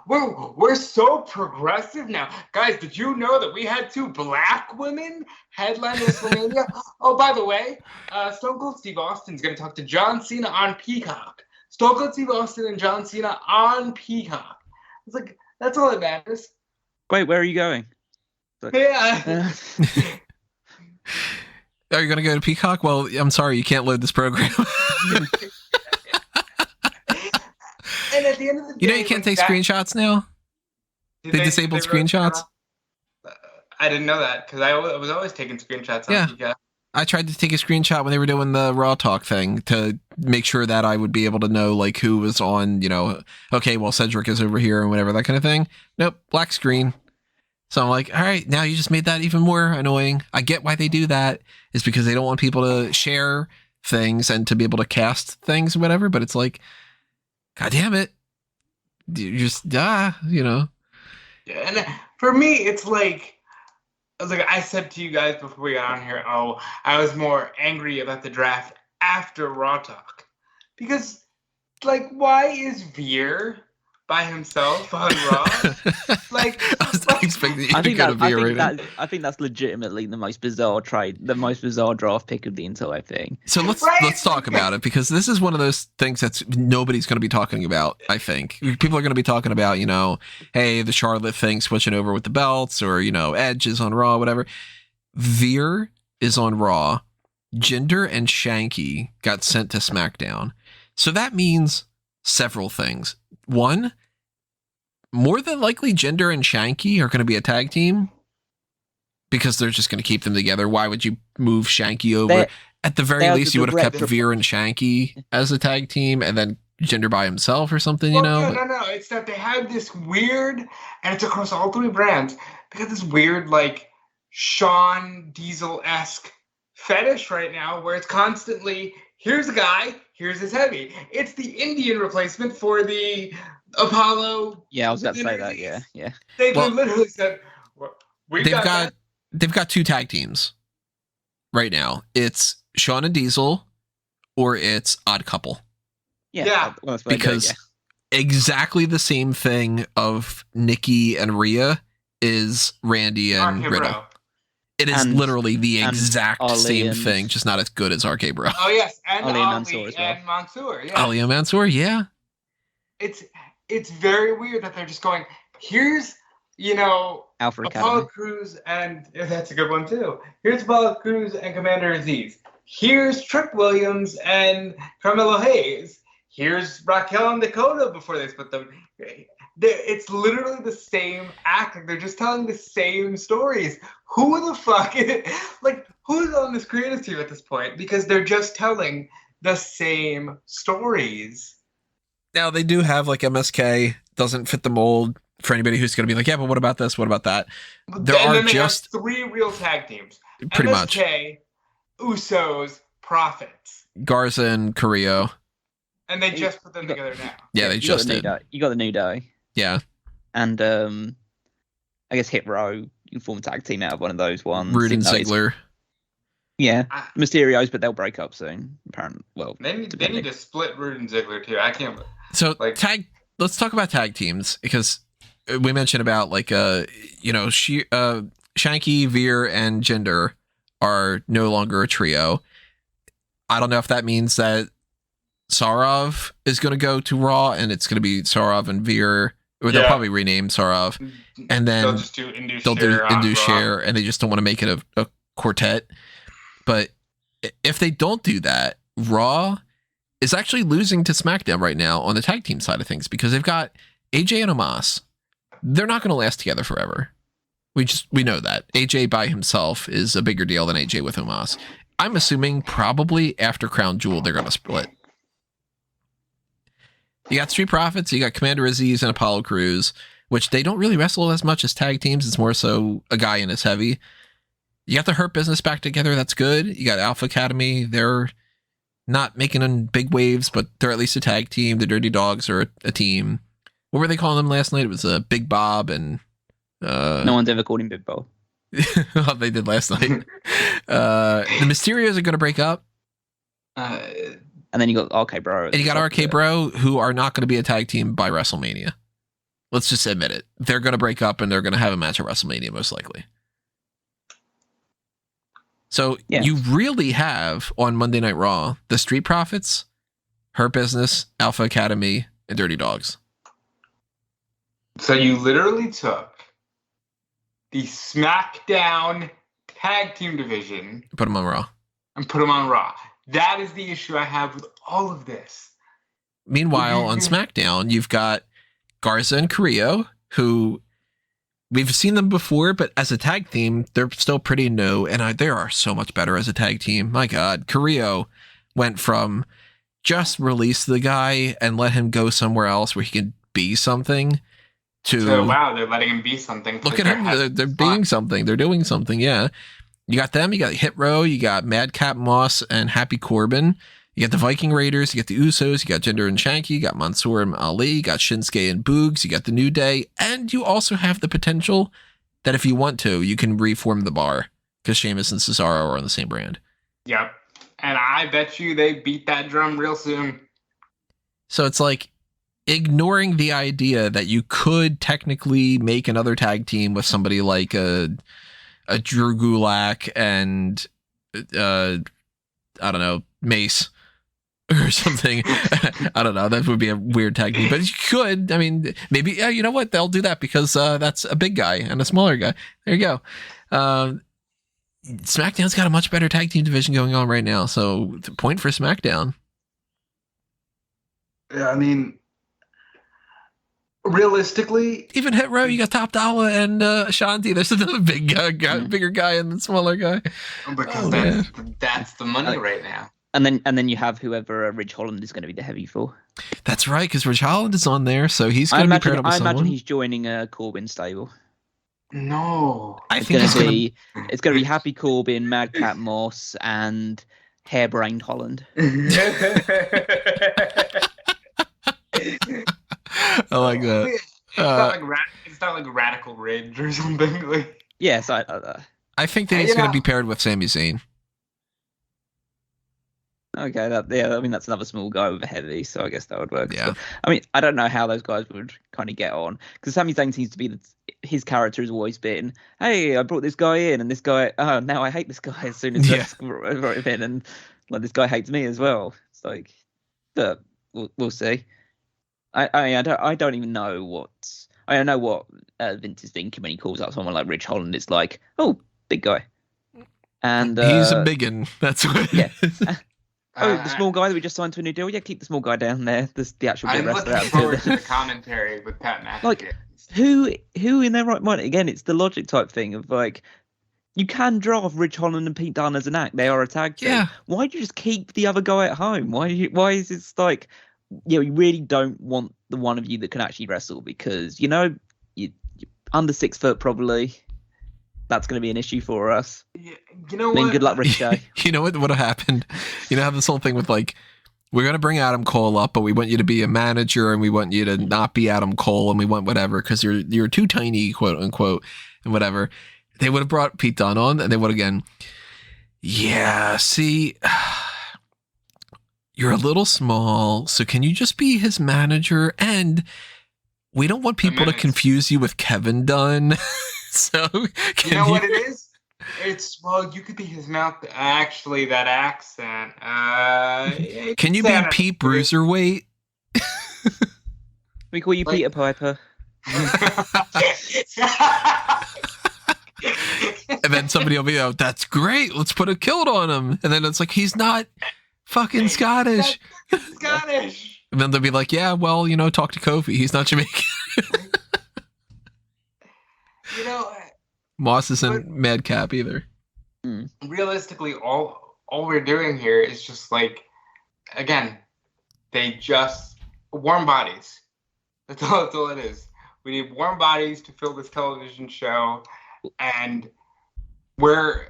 we're so progressive now, guys. Did you know that we had 2 black women headline WrestleMania? Oh, by the way, Stone Cold Steve Austin's going to talk to John Cena on Peacock. Stone Cold Steve Austin and John Cena on Peacock. It's like that's all that matters. Wait, where are you going? Yeah. Are you going to go to Peacock? Well, I'm sorry, you can't load this program. And at the end of the day, you can't take screenshots now? They disabled screenshots? I didn't know that because I was always taking screenshots on Peacock. I tried to take a screenshot when they were doing the Raw Talk thing to make sure that I would be able to know like who was on, okay, well, Cedric is over here and whatever, that kind of thing. Nope, black screen. So I'm like, all right, now you just made that even more annoying. I get why they do that. It's because they don't want people to share things and to be able to cast things or whatever. But it's like, God damn it. You just, you know. And for me, it's like, I said to you guys before we got on here, I was more angry about the draft after Raw Talk. Because, like, why is Veer by himself on Raw? Like, I was not expecting you to go to Veer right now. I think that's legitimately the most bizarre trade, the most bizarre draft pick of the entire thing. So let's talk about it, because this is one of those things that's nobody's going to be talking about. I think people are going to be talking about, you know, hey, the Charlotte thing switching over with the belts, or, you know, Edge is on Raw, whatever. Veer is on Raw. Jinder and Shanky got sent to SmackDown. So that means several things. One, more than likely Jinder and Shanky are going to be a tag team, because they're just going to keep them together. Why would you move Shanky over? At the very least, you would have kept Veer and Shanky as a tag team, and then Jinder by himself or something, you know? No. It's that they have this weird, and it's across all three brands, they got this weird, like, Shawn Diesel-esque fetish right now, where it's constantly, here's a guy, here's his heavy. It's the Indian replacement for the Apollo. Yeah, I was about to say that. Yeah. They literally said, they've got two tag teams right now. It's Shawn and Diesel, or it's Odd Couple. Yeah. Because exactly the same thing of Nikki and Rhea is Randy and Riddle. It is literally the exact same thing, just not as good as RK Bro. Oh yes, and Ali and Mansoor as well. And Mansoor. Yeah. Ali and Mansoor, yeah. It's very weird that they're just going, here's, you know, Alpha Apollo Academy. Crews, and that's a good one too. Here's Apollo Crews and Commander Aziz. Here's Trick Williams and Carmelo Hayes. Here's Raquel and Dakota before they split them. It's literally the same acting. They're just telling the same stories. Who the fuck who's on this creative team at this point? Because they're just telling the same stories. Now, they do have, like, MSK doesn't fit the mold for anybody who's going to be like, yeah, but what about this? What about that? There are just have three real tag teams. Pretty MSK, Usos, Profits. Garza and Carrillo. And they just put them together now. Yeah, they just did. You got the New Day. Yeah. And I guess Hit Row, you can form a tag team out of one of those ones. Rude and Ziggler. Yeah. Mysterios, but they'll break up soon, apparently. Well, they need to split Rude and Ziggler too. I can't. So let's talk about tag teams, because we mentioned about, like, you know, Shanky, Veer, and Jinder are no longer a trio. I don't know if that means that Sarov is going to go to Raw, and it's going to be Sarov and Veer, or they'll probably rename Sarov, and then they'll just do Indus Share, and they just don't want to make it a quartet. But if they don't do that, Raw is actually losing to SmackDown right now on the tag team side of things, because they've got AJ and Omos. They're not going to last together forever. We know that AJ by himself is a bigger deal than AJ with Omos. I'm assuming probably after Crown Jewel they're going to split. You got Street Profits, you got Commander Aziz and Apollo Crews, which they don't really wrestle as much as tag teams. It's more so a guy in his heavy. You got the Hurt Business back together. That's good. You got Alpha Academy. They're not making big waves, but they're at least a tag team. The Dirty Dogs are a team. What were they calling them last night? It was Big Bob and... no one's ever called him Big Bob. Well, they did last night. The Mysterios are going to break up. And then you got RK Bro. And you got RK Bro, who are not going to be a tag team by WrestleMania. Let's just admit it. They're going to break up, and they're going to have a match at WrestleMania, most likely. So you really have, on Monday Night Raw, the Street Profits, Hurt Business, Alpha Academy, and Dirty Dogs. So you literally took the SmackDown tag team division, Put them on Raw. And put them on Raw. That is the issue I have with all of this. Meanwhile, on SmackDown, you've got Garza and Carrillo, who we've seen them before, but as a tag team, they're still pretty new, and they are so much better as a tag team. My God, Carrillo went from just release the guy and let him go somewhere else where he can be something, So, wow, they're letting him be something. Look at him. They're being something. They're doing something. Yeah. You got them. You got Hit Row. You got Madcap Moss and Happy Corbin. You got the Viking Raiders. You got the Usos. You got Jinder and Shanky. You got Mansoor and Ali. You got Shinsuke and Boogs. You got the New Day. And you also have the potential that if you want to, you can reform the Bar because Sheamus and Cesaro are on the same brand. Yep. And I bet you they beat that drum real soon. So it's like ignoring the idea that you could technically make another tag team with somebody like a Drew Gulak and I don't know, Mace or something. I don't know. That would be a weird tag team, but you could. I mean, maybe. Yeah, you know what? They'll do that because that's a big guy and a smaller guy. There you go. SmackDown's got a much better tag team division going on right now. So the point for SmackDown. Yeah, I mean, realistically, even Hit Row, you got Top Dollar and Shanti. There's another big guy, bigger guy and the smaller guy. Because that's the money right now. And then you have whoever Ridge Holland is going to be the heavy for. That's right, because Ridge Holland is on there, so he's going to be paired up with someone. I imagine he's joining Corbin's stable. No, it's going to be Happy Corbin, Madcap Moss, and Hairbrained Holland. I like that. It's not like Radical Ridge or something. Like, yes, I think that he's going to be paired with Sami Zayn. Okay, I mean that's another small guy with a heavy, so I guess that would work. Yeah. But, I mean, I don't know how those guys would kind of get on because Sami Zayn seems to be his character has always been, hey, I brought this guy in, and this guy, oh, now I hate this guy as soon as I brought him in, and like this guy hates me as well. It's like, but we'll see. I don't even know what I don't know what Vince is thinking when he calls up someone like Ridge Holland. It's like, oh, big guy, and he's a biggin. That's what. Yeah. The small guy that we just signed to a new deal. Yeah, keep the small guy down there. The actual big wrestler. I'm looking forward to the commentary with Pat McAfee. Like, who in their right mind? Again, it's the logic type thing of like, you can draft Ridge Holland and Pete Dunne as an act. They are a tag team. Yeah. Why do you just keep the other guy at home? Why is it like, you really don't want the one of you that can actually wrestle because you're under 6 foot probably. That's going to be an issue for us. You know what? Good luck, Ricochet. You know what would have happened? You know how this whole thing with like, we're going to bring Adam Cole up, but we want you to be a manager and we want you to not be Adam Cole and we want whatever because you're too tiny, quote unquote, and whatever. They would have brought Pete Dunne on and they would again. Yeah, see, you're a little small, so can you just be his manager? And we don't want people to confuse you with Kevin Dunn. So you know what it is? It's you could be his mouth. Actually, that accent. Can you be Pete Bruiserweight? We call you Peter Piper. And then somebody will be like, "That's great. Let's put a kilt on him." And then it's like he's not fucking Scottish. Scottish. And then they'll be like, "Yeah, well, talk to Kofi. He's not Jamaican." Moss isn't Madcap either. Realistically, all we're doing here is just like, again, they just warm bodies. That's all it is. We need warm bodies to fill this television show, and we're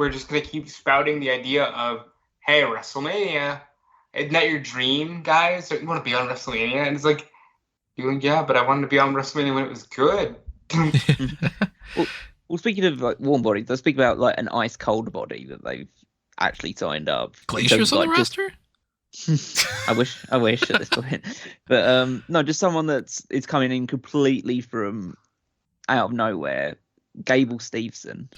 just gonna keep spouting the idea of, hey, WrestleMania, isn't that your dream, guys? You want to be on WrestleMania? And it's like, yeah, but I wanted to be on WrestleMania when it was good. Well, speaking of like warm bodies, let's speak about like an ice cold body that they've actually signed up. Glacier's on the roster? I wish at this point. But no, just someone it's coming in completely from out of nowhere. Gable Steveson.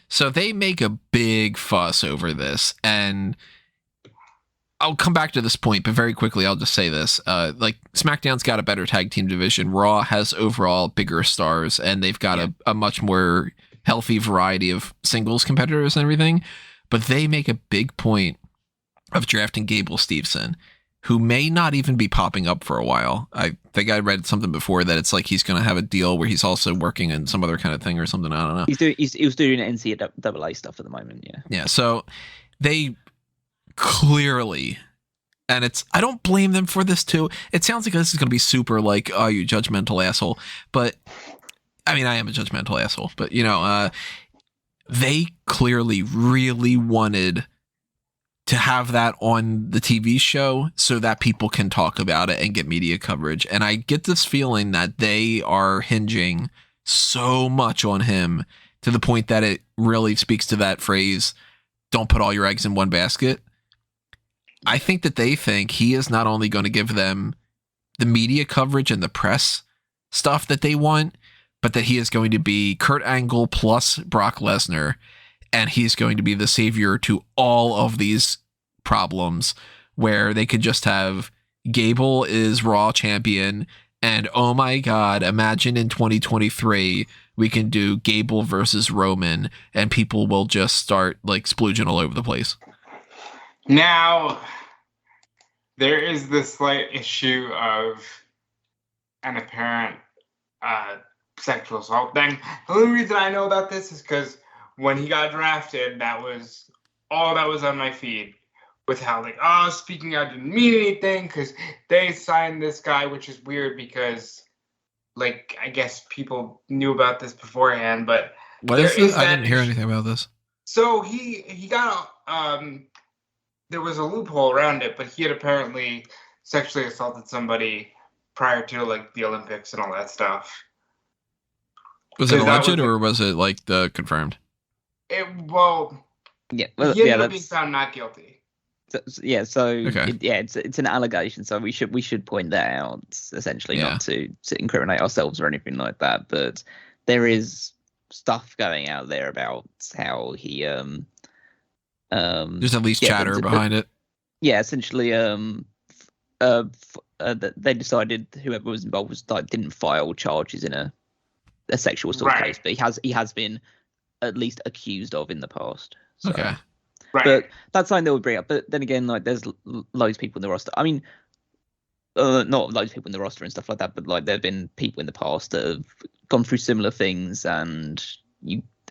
So they make a big fuss over this, and I'll come back to this point, but very quickly I'll just say this. Like SmackDown's got a better tag team division. Raw has overall bigger stars, and they've got a much more healthy variety of singles competitors and everything. But they make a big point of drafting Gable Steveson, who may not even be popping up for a while. I think I read something before that it's like he's going to have a deal where he's also working in some other kind of thing or something. I don't know. He was doing NCAA stuff at the moment. Yeah. Yeah. So they clearly, And I don't blame them for this too. It sounds like this is going to be super like, oh, you judgmental asshole. But I mean, I am a judgmental asshole, but they clearly really wanted to have that on the TV show so that people can talk about it and get media coverage. And I get this feeling that they are hinging so much on him to the point that it really speaks to that phrase, don't put all your eggs in one basket. I think that they think he is not only going to give them the media coverage and the press stuff that they want, but that he is going to be Kurt Angle plus Brock Lesnar, and he's going to be the savior to all of these problems, where they could just have Gable is Raw champion, and oh my God, imagine in 2023 we can do Gable versus Roman, and people will just start like splooging all over the place. Now, there is this slight issue of an apparent sexual assault thing. The only reason I know about this is because when he got drafted, that was all that was on my feed, with how like, oh, speaking out didn't mean anything because they signed this guy, which is weird because, like, I guess people knew about this beforehand, but what is this? I didn't hear anything about this. So he got there was a loophole around it, but he had apparently sexually assaulted somebody prior to like the Olympics and all that stuff. Was it alleged or was it like the confirmed? He ended up being found not guilty. Okay. It's an allegation, so we should point that out, essentially, not to incriminate ourselves or anything like that. But there is stuff going out there about how he there's at least chatter behind it. Yeah, essentially, they decided whoever was involved didn't file charges in a sexual assault case, but he has been at least accused of in the past. So. Okay. Right. But that's something they would bring up. But then again, like, there's loads of people in the roster. I mean, not loads of people in the roster and stuff like that, but like there have been people in the past that have gone through similar things, and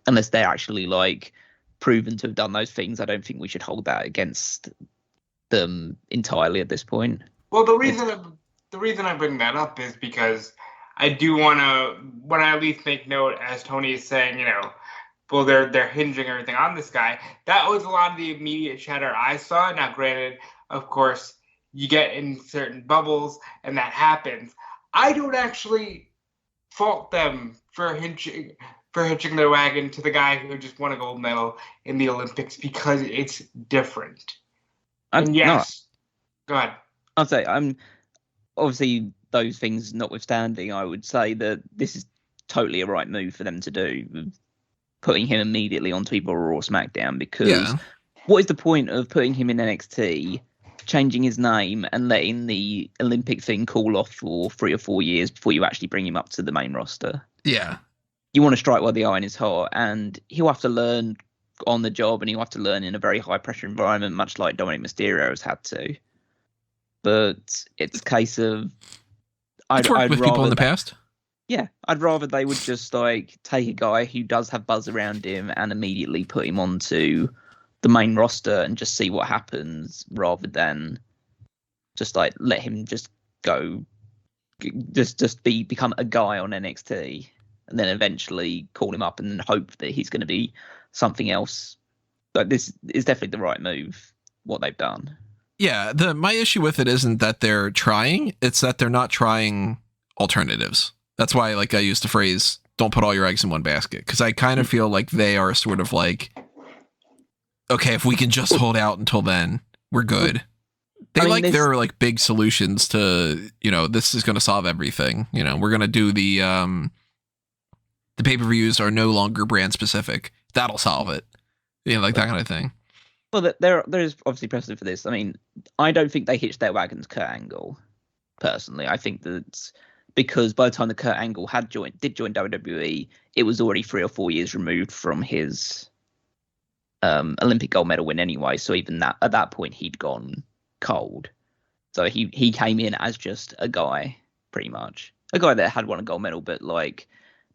unless they're actually like proven to have done those things, I don't think we should hold that against them entirely at this point. Well, the reason I bring that up is because I do want to at least make note, as Tony is saying, well, they're hinging everything on this guy. That was a lot of the immediate chatter I saw. Now, granted, of course, you get in certain bubbles, and that happens. I don't actually fault them for hitching their wagon to the guy who just won a gold medal in the Olympics, because it's different. And yes, go ahead. I'll say, obviously those things notwithstanding, I would say that this is totally a right move for them to do, putting him immediately onto either Raw or SmackDown, because what is the point of putting him in NXT, changing his name, and letting the Olympic thing cool off for 3 or 4 years before you actually bring him up to the main roster? Yeah. You want to strike while the iron is hot, and he'll have to learn on the job, and he'll have to learn in a very high pressure environment, much like Dominic Mysterio has had to. But it's a case of I'd worked with people in the past. Yeah, I'd rather they would just like take a guy who does have buzz around him and immediately put him onto the main roster and just see what happens, rather than just like let him just go, just become a guy on NXT, and then eventually call him up and then hope that he's going to be something else. Like, this is definitely the right move, what they've done. Yeah, my issue with it isn't that they're trying, it's that they're not trying alternatives. That's why, like, I use the phrase, don't put all your eggs in one basket, because I kind of feel like they are sort of like, okay, if we can just hold out until then, we're good. There are like big solutions to, this is going to solve everything. We're going to do the pay-per-views are no longer brand specific. That'll solve it. Like that kind of thing. Well, there is obviously precedent for this. I mean, I don't think they hitched their wagon to Kurt Angle, personally. I think that because by the time that Kurt Angle did join WWE, it was already 3 or 4 years removed from his Olympic gold medal win anyway. So even that, at that point, he'd gone cold. So he came in as just a guy, pretty much. A guy that had won a gold medal, but like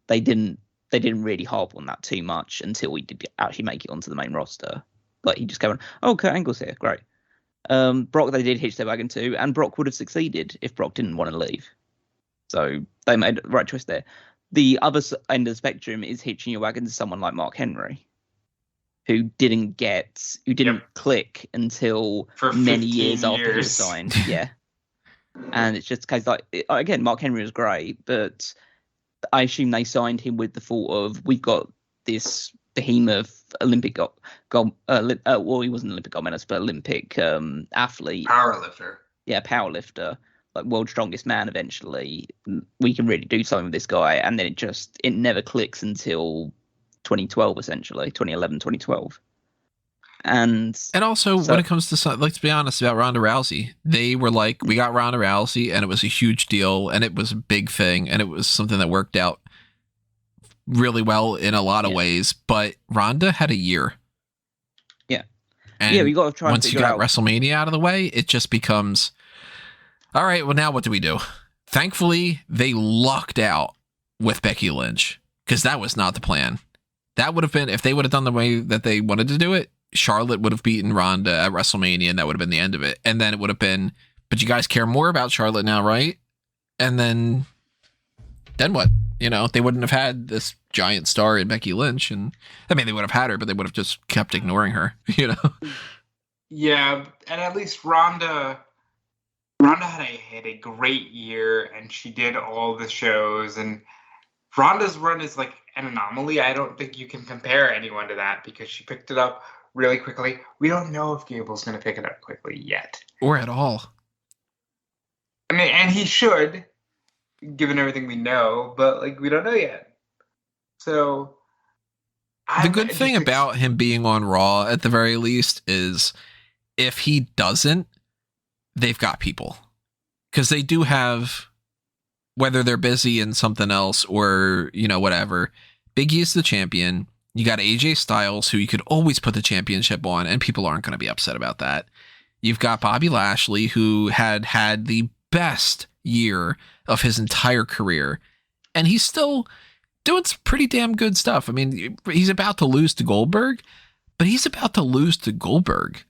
they didn't really harp on that too much until he did actually make it onto the main roster. Like, he just came on, oh, Kurt Angle's here, great. Brock, they did hitch their wagon to, and Brock would have succeeded if Brock didn't want to leave. So they made the right choice there. The other end of the spectrum is hitching your wagon to someone like Mark Henry, who didn't click until For many 15 years after he was years. signed. Yeah. And it's just a case like, again, Mark Henry was great, but I assume they signed him with the thought of, we've got this behemoth Olympic well, he wasn't Olympic gold medalist, but Olympic athlete. Powerlifter. Yeah, powerlifter, like world's strongest man eventually. We can really do something with this guy. And then it never clicks until 2012, essentially, 2011, 2012. And also, when it comes to, let's be honest about Ronda Rousey, they were like, we got Ronda Rousey, and it was a huge deal, and it was a big thing, and it was something that worked out really well in a lot of ways. But Ronda had a year. Yeah. And we got to try and once you got WrestleMania out of the way, it just becomes, all right, well, now what do we do? Thankfully, they lucked out with Becky Lynch, because that was not the plan. That would have been, if they would have done the way that they wanted to do it, Charlotte would have beaten Ronda at WrestleMania, and that would have been the end of it. And then it would have been, but you guys care more about Charlotte now, right? And then what? You know, they wouldn't have had this giant star in Becky Lynch. And I mean, they would have had her, but they would have just kept ignoring her, you know? Yeah, and at least Ronda had a great year, and she did all the shows, and Ronda's run is like an anomaly. I don't think you can compare anyone to that, because she picked it up really quickly. We don't know if Gable's going to pick it up quickly yet. Or at all. I mean, and he should, given everything we know, but like, we don't know yet. So the good thing about him being on Raw, at the very least, is if he doesn't, they've got people. Because they do have, whether they're busy in something else or, you know, whatever, Big E's the champion. You got AJ Styles, who you could always put the championship on, and people aren't going to be upset about that. You've got Bobby Lashley, who had the best year of his entire career, and he's still doing some pretty damn good stuff. I mean, he's about to lose to Goldberg, but he's about to lose to Goldberg.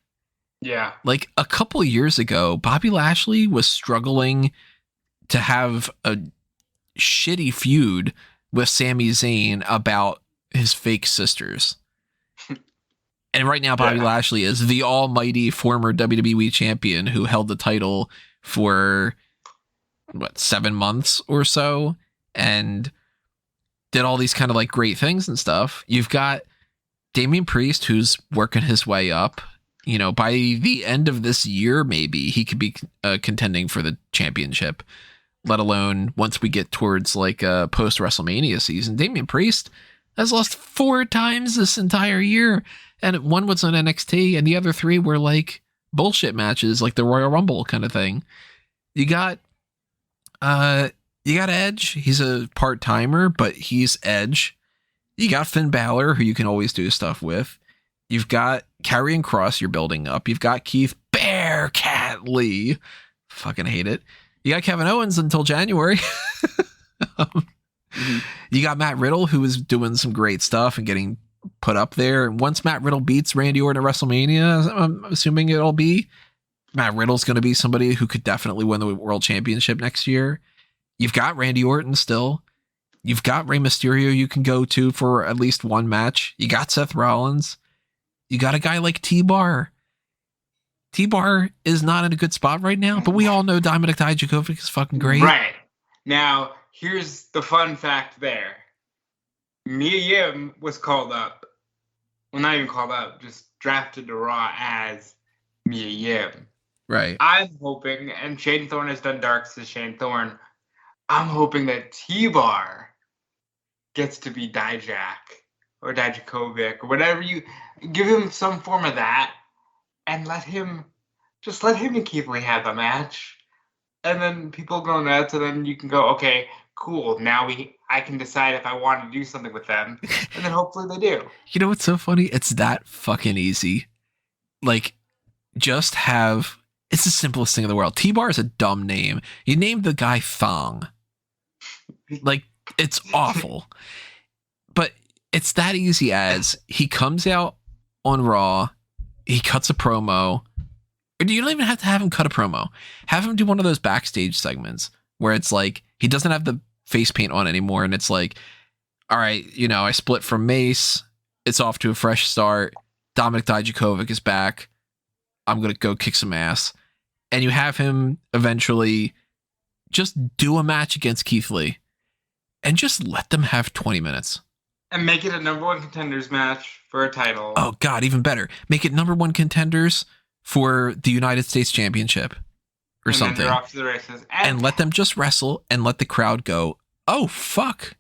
Yeah. Like, a couple years ago, Bobby Lashley was struggling to have a shitty feud with Sami Zayn about his fake sisters. And right now, Bobby Lashley is the almighty former WWE champion who held the title for 7 months or so, and did all these kind of like great things and stuff. You've got Damien Priest, who's working his way up. You know, by the end of this year, maybe he could be contending for the championship, let alone once we get towards like a post WrestleMania season. Damien Priest has lost 4 times this entire year, and one was on NXT, and the other 3 were like bullshit matches, like the Royal Rumble kind of thing. You got Edge. He's a part-timer, but he's Edge. You got Finn Balor, who you can always do stuff with. You've got Karrion Kross you're building up. You've got Keith Bearcat Lee. Fucking hate it. You got Kevin Owens until January. You got Matt Riddle, who is doing some great stuff and getting put up there. And once Matt Riddle beats Randy Orton at WrestleMania, I'm assuming it'll be, Matt Riddle's going to be somebody who could definitely win the World Championship next year. You've got Randy Orton still. You've got Rey Mysterio you can go to for at least one match. You got Seth Rollins. You got a guy like T-Bar. T-Bar is not in a good spot right now, but we all know Dominik Dijakovic is fucking great. Right. Now, here's the fun fact there. Mia Yim was called up. Well, not even called up, just drafted to Raw as Mia Yim. Right. I'm hoping, and Shane Thorne has done darks as Shane Thorne, I'm hoping that T-Bar gets to be Dijak or Dijakovic or whatever. You give him some form of that and let him and Keith Lee have a match. And then people go nuts, and then you can go, okay, cool. Now I can decide if I want to do something with them. And then hopefully they do. You know what's so funny? It's that fucking easy. Like, just have, it's the simplest thing in the world. T-Bar is a dumb name. You named the guy Thong. Like, it's awful. But it's that easy as he comes out on Raw, he cuts a promo, Or you don't even have to have him cut a promo. Have him do one of those backstage segments where it's like he doesn't have the face paint on anymore, and it's like, all right, I split from Mace. It's off to a fresh start. Dominik Dijakovic is back. I'm going to go kick some ass. And you have him eventually just do a match against Keith Lee and just let them have 20 minutes. And make it a number one contenders match for a title. Oh, God, even better. Make it number one contenders for the United States Championship or and something. Then they're off to the races. And let them just wrestle and let the crowd go, oh, fuck.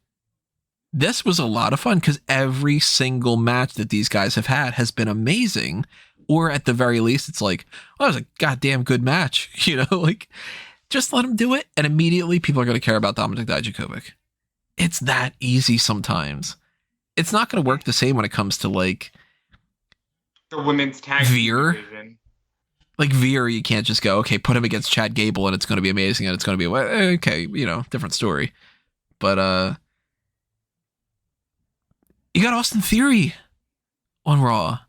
This was a lot of fun because every single match that these guys have had has been amazing. Or at the very least, it's like, oh, that was a goddamn good match. Like, just let them do it. And immediately people are going to care about Dominik Dijakovic. It's that easy sometimes. It's not going to work the same when it comes to, like, the women's tag Veer. division. Like Veer, you can't just go, okay, put him against Chad Gable and it's going to be amazing and it's going to be, okay, different story. But, you got Austin Theory on Raw.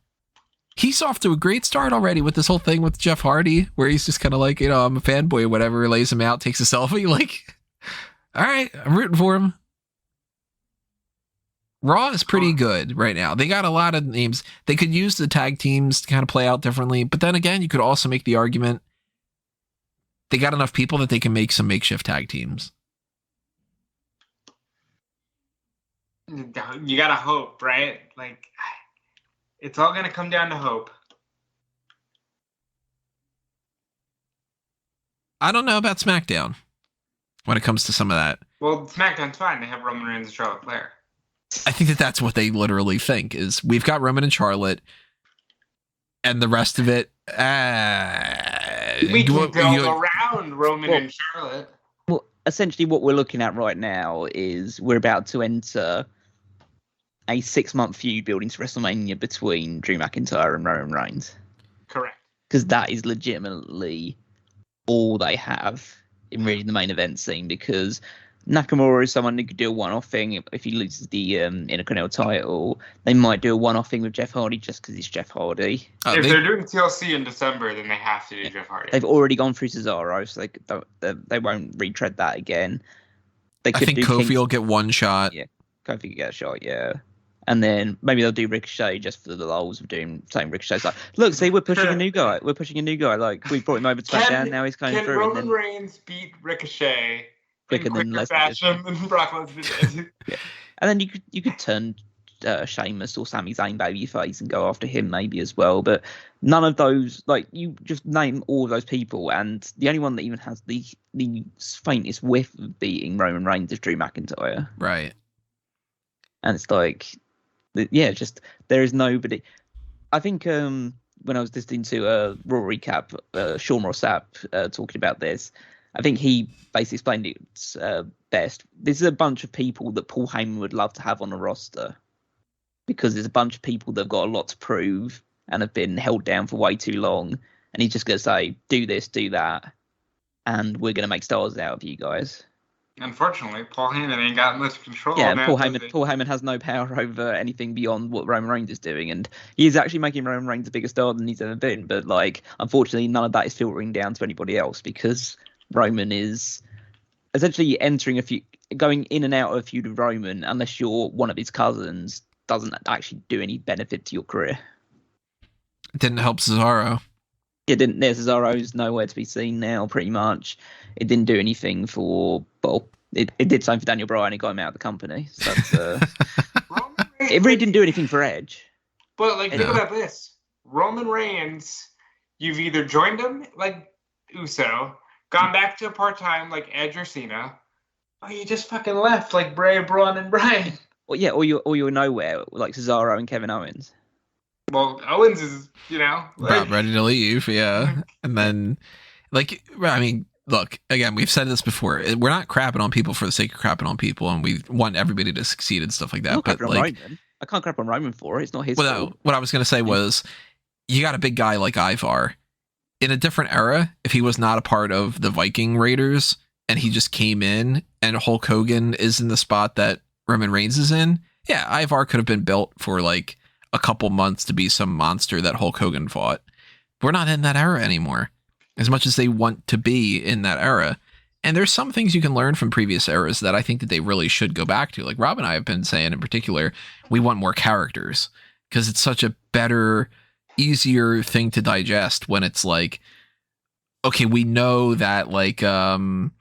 He's off to a great start already with this whole thing with Jeff Hardy, where he's just kind of like, I'm a fanboy or whatever, lays him out, takes a selfie. Like, all right, I'm rooting for him. Raw is pretty good right now. They got a lot of names. They could use the tag teams to kind of play out differently. But then again, you could also make the argument they got enough people that they can make some makeshift tag teams. You gotta hope, right? Like, it's all gonna come down to hope. I don't know about SmackDown when it comes to some of that. Well, SmackDown's fine. They have Roman Reigns and Charlotte Flair. I think that's what they literally think is we've got Roman and Charlotte and the rest of it. We can build around Roman and Charlotte. Well, essentially what we're looking at right now is we're about to enter a 6-month feud building to WrestleMania between Drew McIntyre and Roman Reigns. Correct. Because that is legitimately all they have in really the main event scene, because Nakamura is someone who could do a one-off thing. If he loses the Intercontinental title, they might do a one-off thing with Jeff Hardy just because it's Jeff Hardy. If they're doing TLC in December, then they have to do Jeff Hardy. They've already gone through Cesaro, so they won't retread that again. I think Kofi will get one shot. Yeah, Kofi could get a shot, yeah. And then maybe they'll do Ricochet just for the lulz of doing saying Ricochet's like, look, see, we're pushing a new guy. We're pushing a new guy. Like, we brought him over to SmackDown, now he's coming through. Can Roman Reigns beat Ricochet quicker than fashion than Brock Lesnar did? Yeah. And then you could turn Sheamus or Sami Zayn babyface and go after him maybe as well. But none of those, like, you just name all of those people, and the only one that even has the faintest whiff of beating Roman Reigns is Drew McIntyre. Right. And it's like, yeah, just there is nobody. I think when I was listening to Raw Recap, Sean Ross Sapp talking about this, I think he basically explained it best. This is a bunch of people that Paul Heyman would love to have on a roster, because there's a bunch of people that have got a lot to prove and have been held down for way too long. And he's just going to say, do this, do that, and we're going to make stars out of you guys. Unfortunately, Paul Heyman ain't got much control. Yeah, Paul Heyman has no power over anything beyond what Roman Reigns is doing, and he's actually making Roman Reigns a bigger star than he's ever been. But, like, unfortunately, none of that is filtering down to anybody else, because Roman is essentially going in and out of a feud with Roman, unless you're one of his cousins, doesn't actually do any benefit to your career. It didn't help Cesaro. It didn't. Cesaro's nowhere to be seen now, pretty much. It didn't do anything for, well, it did something for Daniel Bryan. It got him out of the company. So it really didn't do anything for Edge. But, like, think about this. Roman Reigns, you've either joined him like Uso, gone back to part-time like Edge or Cena, or you just fucking left like Bray, Braun, and Bryan. Well, yeah, or you're nowhere like Cesaro and Kevin Owens. Well, Owens is, about ready to leave, yeah. And then, like, I mean, look, again, we've said this before. We're not crapping on people for the sake of crapping on people, and we want everybody to succeed and stuff like that. But, like, I can't crap on Roman for it. It's not his fault. What I was going to say was, you got a big guy like Ivar. In a different era, if he was not a part of the Viking Raiders and he just came in and Hulk Hogan is in the spot that Roman Reigns is in, yeah, Ivar could have been built for like a couple months to be some monster that Hulk Hogan fought. We're not in that era anymore, as much as they want to be in that era. And there's some things you can learn from previous eras that I think that they really should go back to. Like Rob and I have been saying in particular, we want more characters because it's such a better, easier thing to digest when it's like, okay, we know that like, who's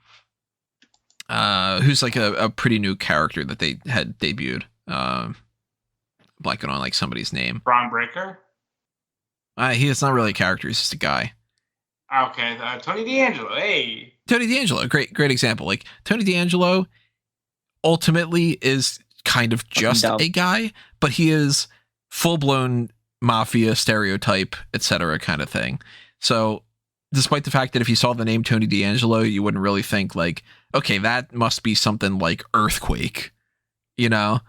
like a pretty new character that they had debuted. Blanking on like somebody's name. Braun Breaker? He is not really a character. He's just a guy. Okay, Tony D'Angelo. Hey. Tony D'Angelo, great example. Like Tony D'Angelo ultimately is kind of just a guy, but he is full-blown mafia stereotype, etc. kind of thing. So despite the fact that if you saw the name Tony D'Angelo, you wouldn't really think like, okay, that must be something like Earthquake, you know?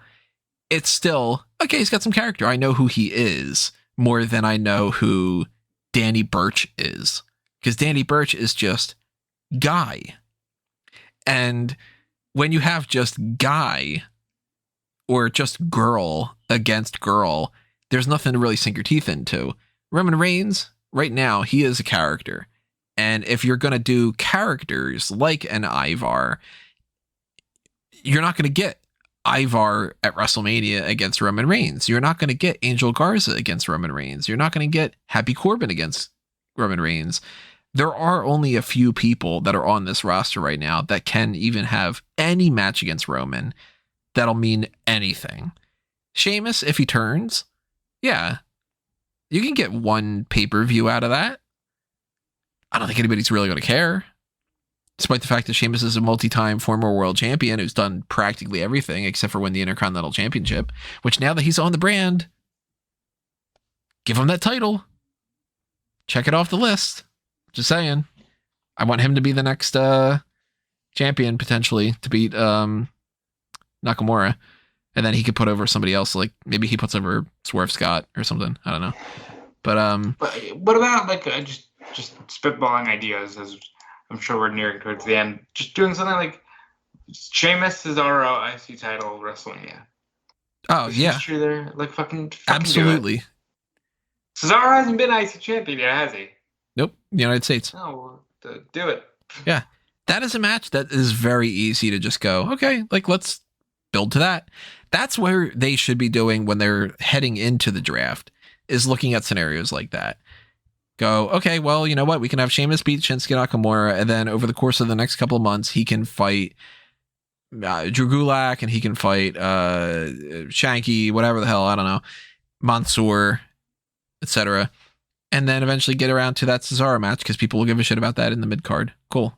It's still, okay, he's got some character. I know who he is more than I know who Danny Burch is. Because Danny Burch is just guy. And when you have just guy or just girl against girl, there's nothing to really sink your teeth into. Roman Reigns, right now, he is a character. And if you're going to do characters like an Ivar, you're not going to get Ivar at WrestleMania against Roman Reigns. You're not going to get Angel Garza against Roman Reigns. You're not going to get Happy Corbin against Roman Reigns. There are only a few people that are on this roster right now that can even have any match against Roman that'll mean anything. Sheamus, if he turns, yeah, you can get one pay-per-view out of that. I don't think anybody's really going to care. Despite the fact that Sheamus is a multi-time former world champion who's done practically everything except for win the Intercontinental Championship, which now that he's on the brand, give him that title. Check it off the list. Just saying. I want him to be the next champion, potentially, to beat Nakamura. And then he could put over somebody else, like maybe he puts over Swerve Scott or something. I don't know. But what about like just spitballing ideas, as I'm sure we're nearing towards the end. Just doing something like Sheamus Cesaro IC title WrestleMania. Oh, yeah. History there, like fucking absolutely. Cesaro hasn't been IC champion yet, has he? Nope. The United States. Oh, do it. Yeah. That is a match that is very easy to just go, okay, like let's build to that. That's where they should be doing when they're heading into the draft, is looking at scenarios like that. Go, okay, well, you know what? We can have Sheamus beat Shinsuke Nakamura, and then over the course of the next couple of months, he can fight Drew Gulak, and he can fight Shanky, whatever the hell, I don't know, Mansoor, etc. And then eventually get around to that Cesaro match, because people will give a shit about that in the mid-card. Cool.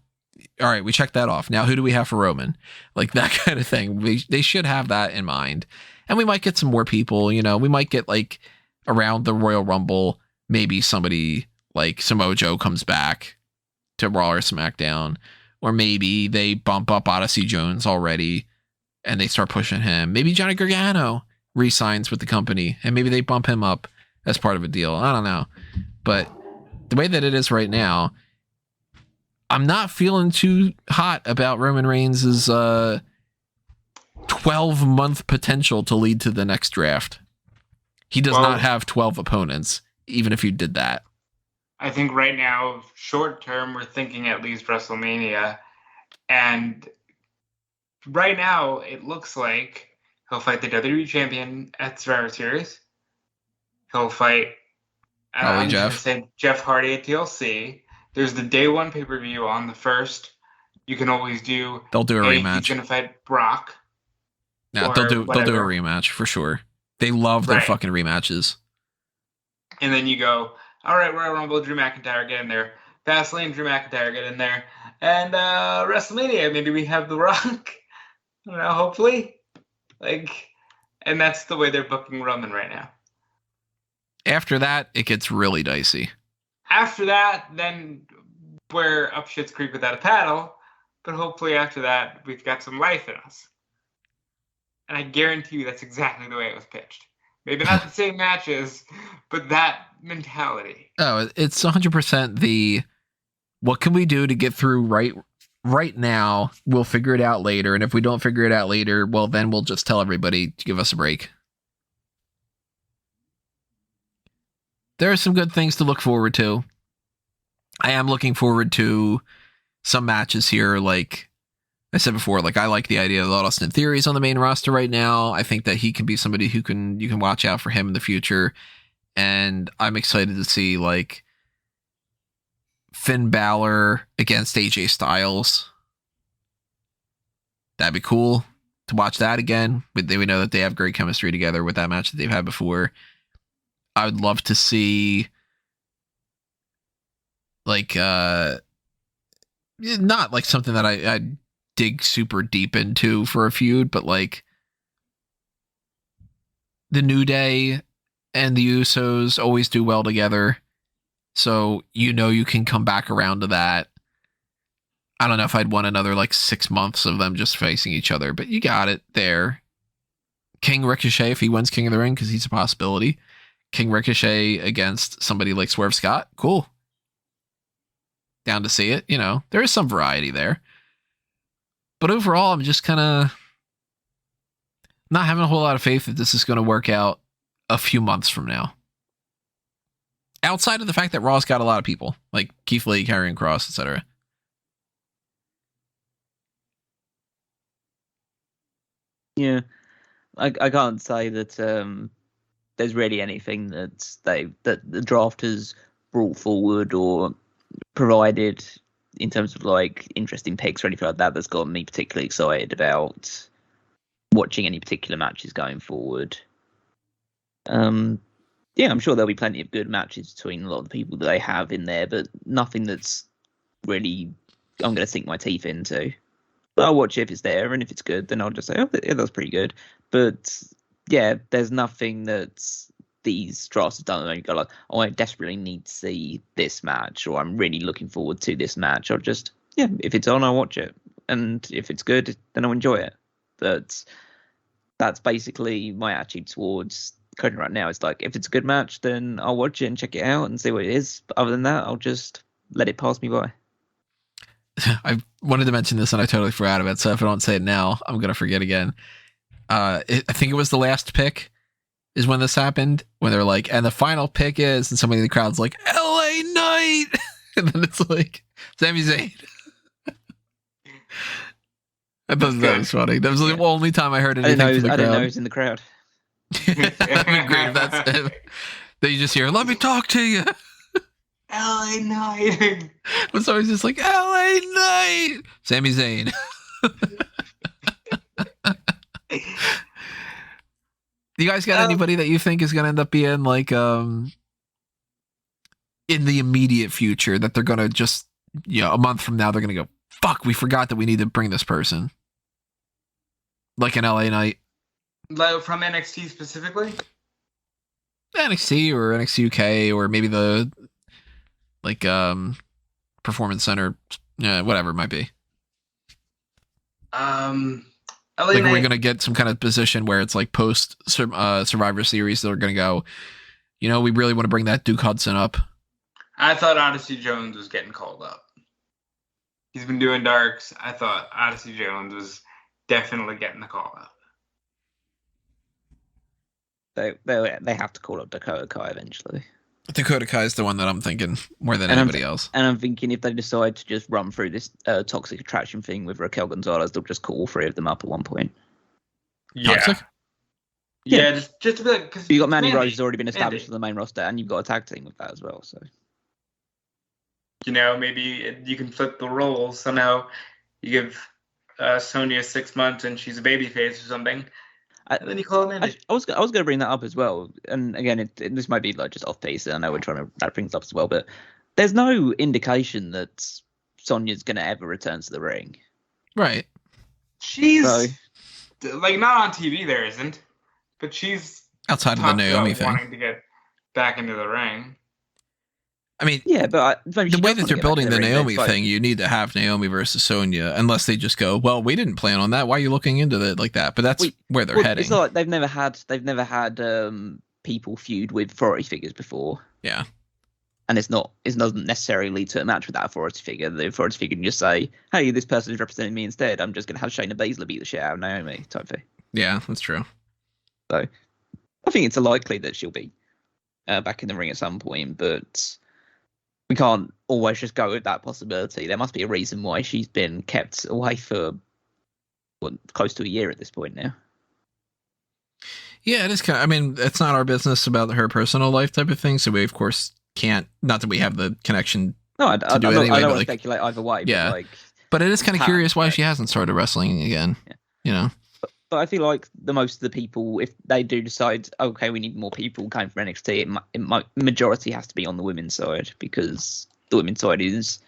All right, we checked that off. Now, who do we have for Roman? Like that kind of thing. They should have that in mind. And we might get some more people, you know, we might get like around the Royal Rumble, maybe somebody like Samoa Joe comes back to Raw or SmackDown, or maybe they bump up Odyssey Jones already and they start pushing him. Maybe Johnny Gargano re-signs with the company and maybe they bump him up as part of a deal. I don't know. But the way that it is right now, I'm not feeling too hot about Roman Reigns' 12-month potential to lead to the next draft. He does not have 12 opponents, even if you did that. I think right now, short term, we're thinking at least WrestleMania. And right now, it looks like he'll fight the WWE champion at Survivor Series. He'll fight Jeff Hardy at TLC. There's the day one pay-per-view on the 1st. You can always do... They'll do a rematch. He's going to fight Brock. No, they'll do a rematch for sure. They love their fucking rematches. And then you go, all right, Royal Rumble, Drew McIntyre, get in there. Fastlane, Drew McIntyre, get in there. And WrestleMania, maybe we have The Rock. I don't know, hopefully. And that's the way they're booking Roman right now. After that, it gets really dicey. After that, then we're up shit's creek without a paddle. But hopefully after that, we've got some life in us. And I guarantee you that's exactly the way it was pitched. Maybe not the same matches, but that mentality. Oh, it's 100% the, what can we do to get through right now? We'll figure it out later. And if we don't figure it out later, well, then we'll just tell everybody to give us a break. there are some good things to look forward to. I am looking forward to some matches here. Like I said before, like I like the idea of Austin Theory's on the main roster right now. I think that he can be somebody who you can watch out for him in the future. And I'm excited to see like Finn Balor against AJ Styles. That'd be cool to watch that again. We know that they have great chemistry together with that match that they've had before. I would love to see like not like something that I dig super deep into for a feud, but like the New Day and the Usos always do well together. So you can come back around to that. I don't know if I'd want another like 6 months of them just facing each other, but you got it there. King Ricochet, if he wins King of the Ring, because he's a possibility. King Ricochet against somebody like Swerve Scott, cool. Down to see it. There is some variety there. But overall, I'm just kind of not having a whole lot of faith that this is going to work out a few months from now. Outside of the fact that Raw's got a lot of people, like Keith Lee, Karrion Kross, etc. Yeah, I can't say that there's really anything that the draft has brought forward or provided in terms of like interesting picks or anything like that that's got me particularly excited about watching any particular matches going forward. Yeah, I'm sure there'll be plenty of good matches between a lot of the people that they have in there, but nothing that's really I'm going to sink my teeth into. But I'll watch it if it's there, and if it's good, then I'll just say, oh, yeah, that's pretty good. But yeah, there's nothing that these drafts have done. You go like, oh, I desperately need to see this match, or I'm really looking forward to this match. I'll just, yeah, if it's on, I'll watch it, and if it's good, then I'll enjoy it. But that's basically my attitude towards coding right now. It's like, if it's a good match, then I'll watch it and check it out and see what it is. But other than that, I'll just let it pass me by. I wanted to mention this and I totally forgot about it, so if I don't say it now, I'm going to forget again. I think it was the last pick is when this happened, when they're like, and the final pick is, and somebody in the crowd's like, LA Knight! And then it's like, Sami Zayn. I thought that was funny. That was the only time I heard anything from the crowd. I didn't know he was in the crowd. That'd be great if that's him. Then you just hear, let me talk to you. LA Knight. But so he's just like, LA Knight. Sami Zayn. You guys got anybody that you think is going to end up being like in the immediate future that they're going to just, a month from now, they're going to go, fuck, we forgot that we need to bring this person? Like an LA Knight. From NXT specifically? NXT or NXT UK or maybe the like Performance Center, whatever it might be. LA like Knight, we're gonna get some kind of position where it's like post Survivor Series that are gonna go, we really want to bring that Duke Hudson up. I thought Odyssey Jones was getting called up. He's been doing darks. I thought Odyssey Jones was definitely getting the call up. They have to call up Dakota Kai eventually. Dakota Kai is the one that I'm thinking more than anybody else. And I'm thinking if they decide to just run through this Toxic Attraction thing with Raquel Gonzalez, they'll just call all three of them up at one point. Yeah. Toxic? Yeah, just to be like, because you got Mandy Rose has already been established on the main roster, and you've got a tag team with that as well. So, maybe you can flip the roles somehow. You give Sonya 6 months, and she's a babyface or something. And then you call him in. I was going to bring that up as well. And again, this might be like just off piece. And I know we're trying to wrap things up as well, but there's no indication that Sonya's going to ever return to the ring. Right. She's like not on TV. There isn't, but she's outside of the Naomi thing. Wanting to get back into the ring. I mean, yeah, but the way that they're building the Naomi thing, you need to have Naomi versus Sonya, unless they just go, well, we didn't plan on that. Why are you looking into it like that? But that's where they're heading. It's not like they've never had people feud with authority figures before. Yeah. And it doesn't necessarily lead to a match with that authority figure. The authority figure can just say, hey, this person is representing me instead. I'm just going to have Shayna Baszler beat the shit out of Naomi type thing. Yeah, that's true. So I think it's likely that she'll be back in the ring at some point, but we can't always just go with that possibility. There must be a reason why she's been kept away for close to a year at this point now. Yeah, it is kind of, I mean, it's not our business about her personal life type of thing, so we, of course, can't, not that we have the connection I do don't anyway, want to speculate either way. Yeah, but it is kind of curious why she hasn't started wrestling again, you know? But I feel like most of the people, if they do decide, okay, we need more people coming from NXT, majority has to be on the women's side, because the women's side is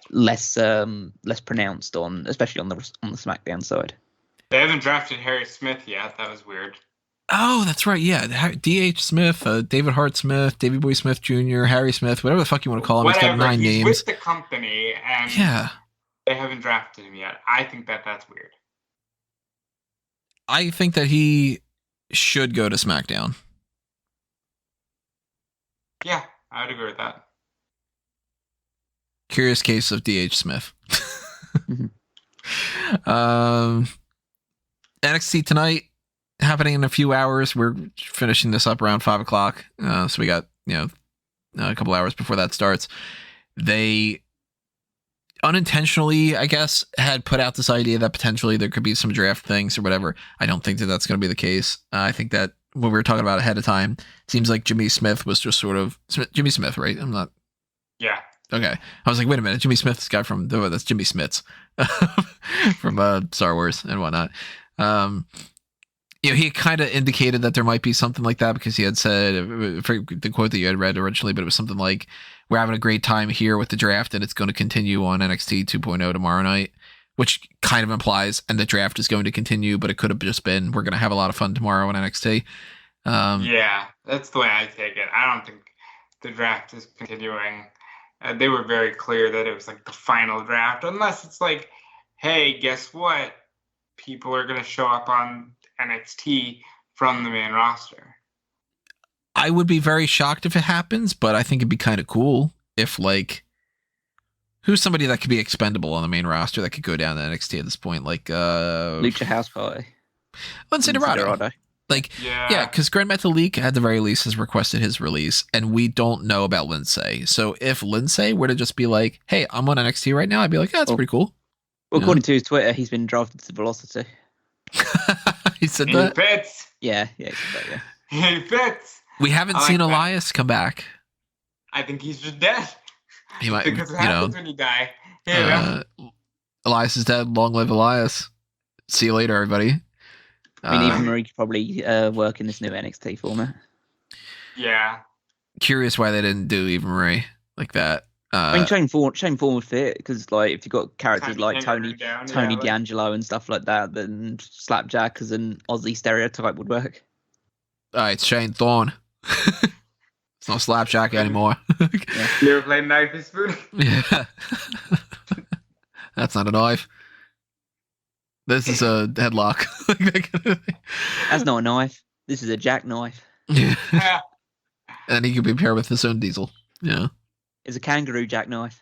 less pronounced on, especially on the SmackDown side. They haven't drafted Harry Smith yet. That was weird. Oh, that's right. Yeah, D.H. Smith, David Hart Smith, Davey Boy Smith Jr., Harry Smith, whatever the fuck you want to call him. Whatever. He's got 9 He's names. with the company, and they haven't drafted him yet. I think that's weird. I think that he should go to SmackDown. Yeah, I would agree with that. Curious case of D.H. Smith. NXT tonight, happening in a few hours. We're finishing this up around 5 o'clock. So we got, a couple hours before that starts. They unintentionally, I guess, had put out this idea that potentially there could be some draft things or whatever. I don't think that that's going to be the case. I think that what we were talking about ahead of time, it seems like Jimmy Smith was just sort of Jimmy Smith, right? I'm not. Yeah. Okay. I was like, wait a minute. Jimmy Smith's guy from that's Jimmy Smits from Star Wars and whatnot. He kind of indicated that there might be something like that, because he had said, for the quote that you had read originally, but it was something like, we're having a great time here with the draft and it's going to continue on NXT 2.0 tomorrow night, which kind of implies, and the draft is going to continue, but it could have just been, we're going to have a lot of fun tomorrow on NXT. Yeah, that's the way I take it. I don't think the draft is continuing. They were very clear that it was like the final draft, unless it's like, hey, guess what? People are going to show up on NXT from the main roster. I would be very shocked if it happens, but I think it'd be kind of cool if, like, who's somebody that could be expendable on the main roster that could go down to NXT at this point? Like, Lucha House Party. Lince Dorado. Like, yeah, because Grand Metalik at the very least has requested his release, and we don't know about Lince. So if Lince were to just be like, hey, I'm on NXT right now, I'd be like, yeah, that's pretty cool. Well, according to his Twitter, he's been drafted to Velocity. He said that? He fits. Yeah, he said that, yeah. He fits. We haven't seen Elias come back. I think he's just dead. He might, because it happens when you die. Elias is dead. Long live Elias. See you later, everybody. I mean, Eva Marie could probably work in this new NXT format. Yeah. Curious why they didn't do Eva Marie like that. I mean, Shane Thorne would fit, because like if you've got characters like Tony D'Angelo and stuff like that, then Slapjack as an Aussie stereotype would work. It's Shane Thorne. It's not Slapjack anymore. Yeah. You ever played Knife and Spoon? Yeah. That's not a knife. This is a headlock. That's not a knife. This is a jackknife. Yeah. And he could be paired with his own diesel. Yeah. It's a kangaroo jackknife.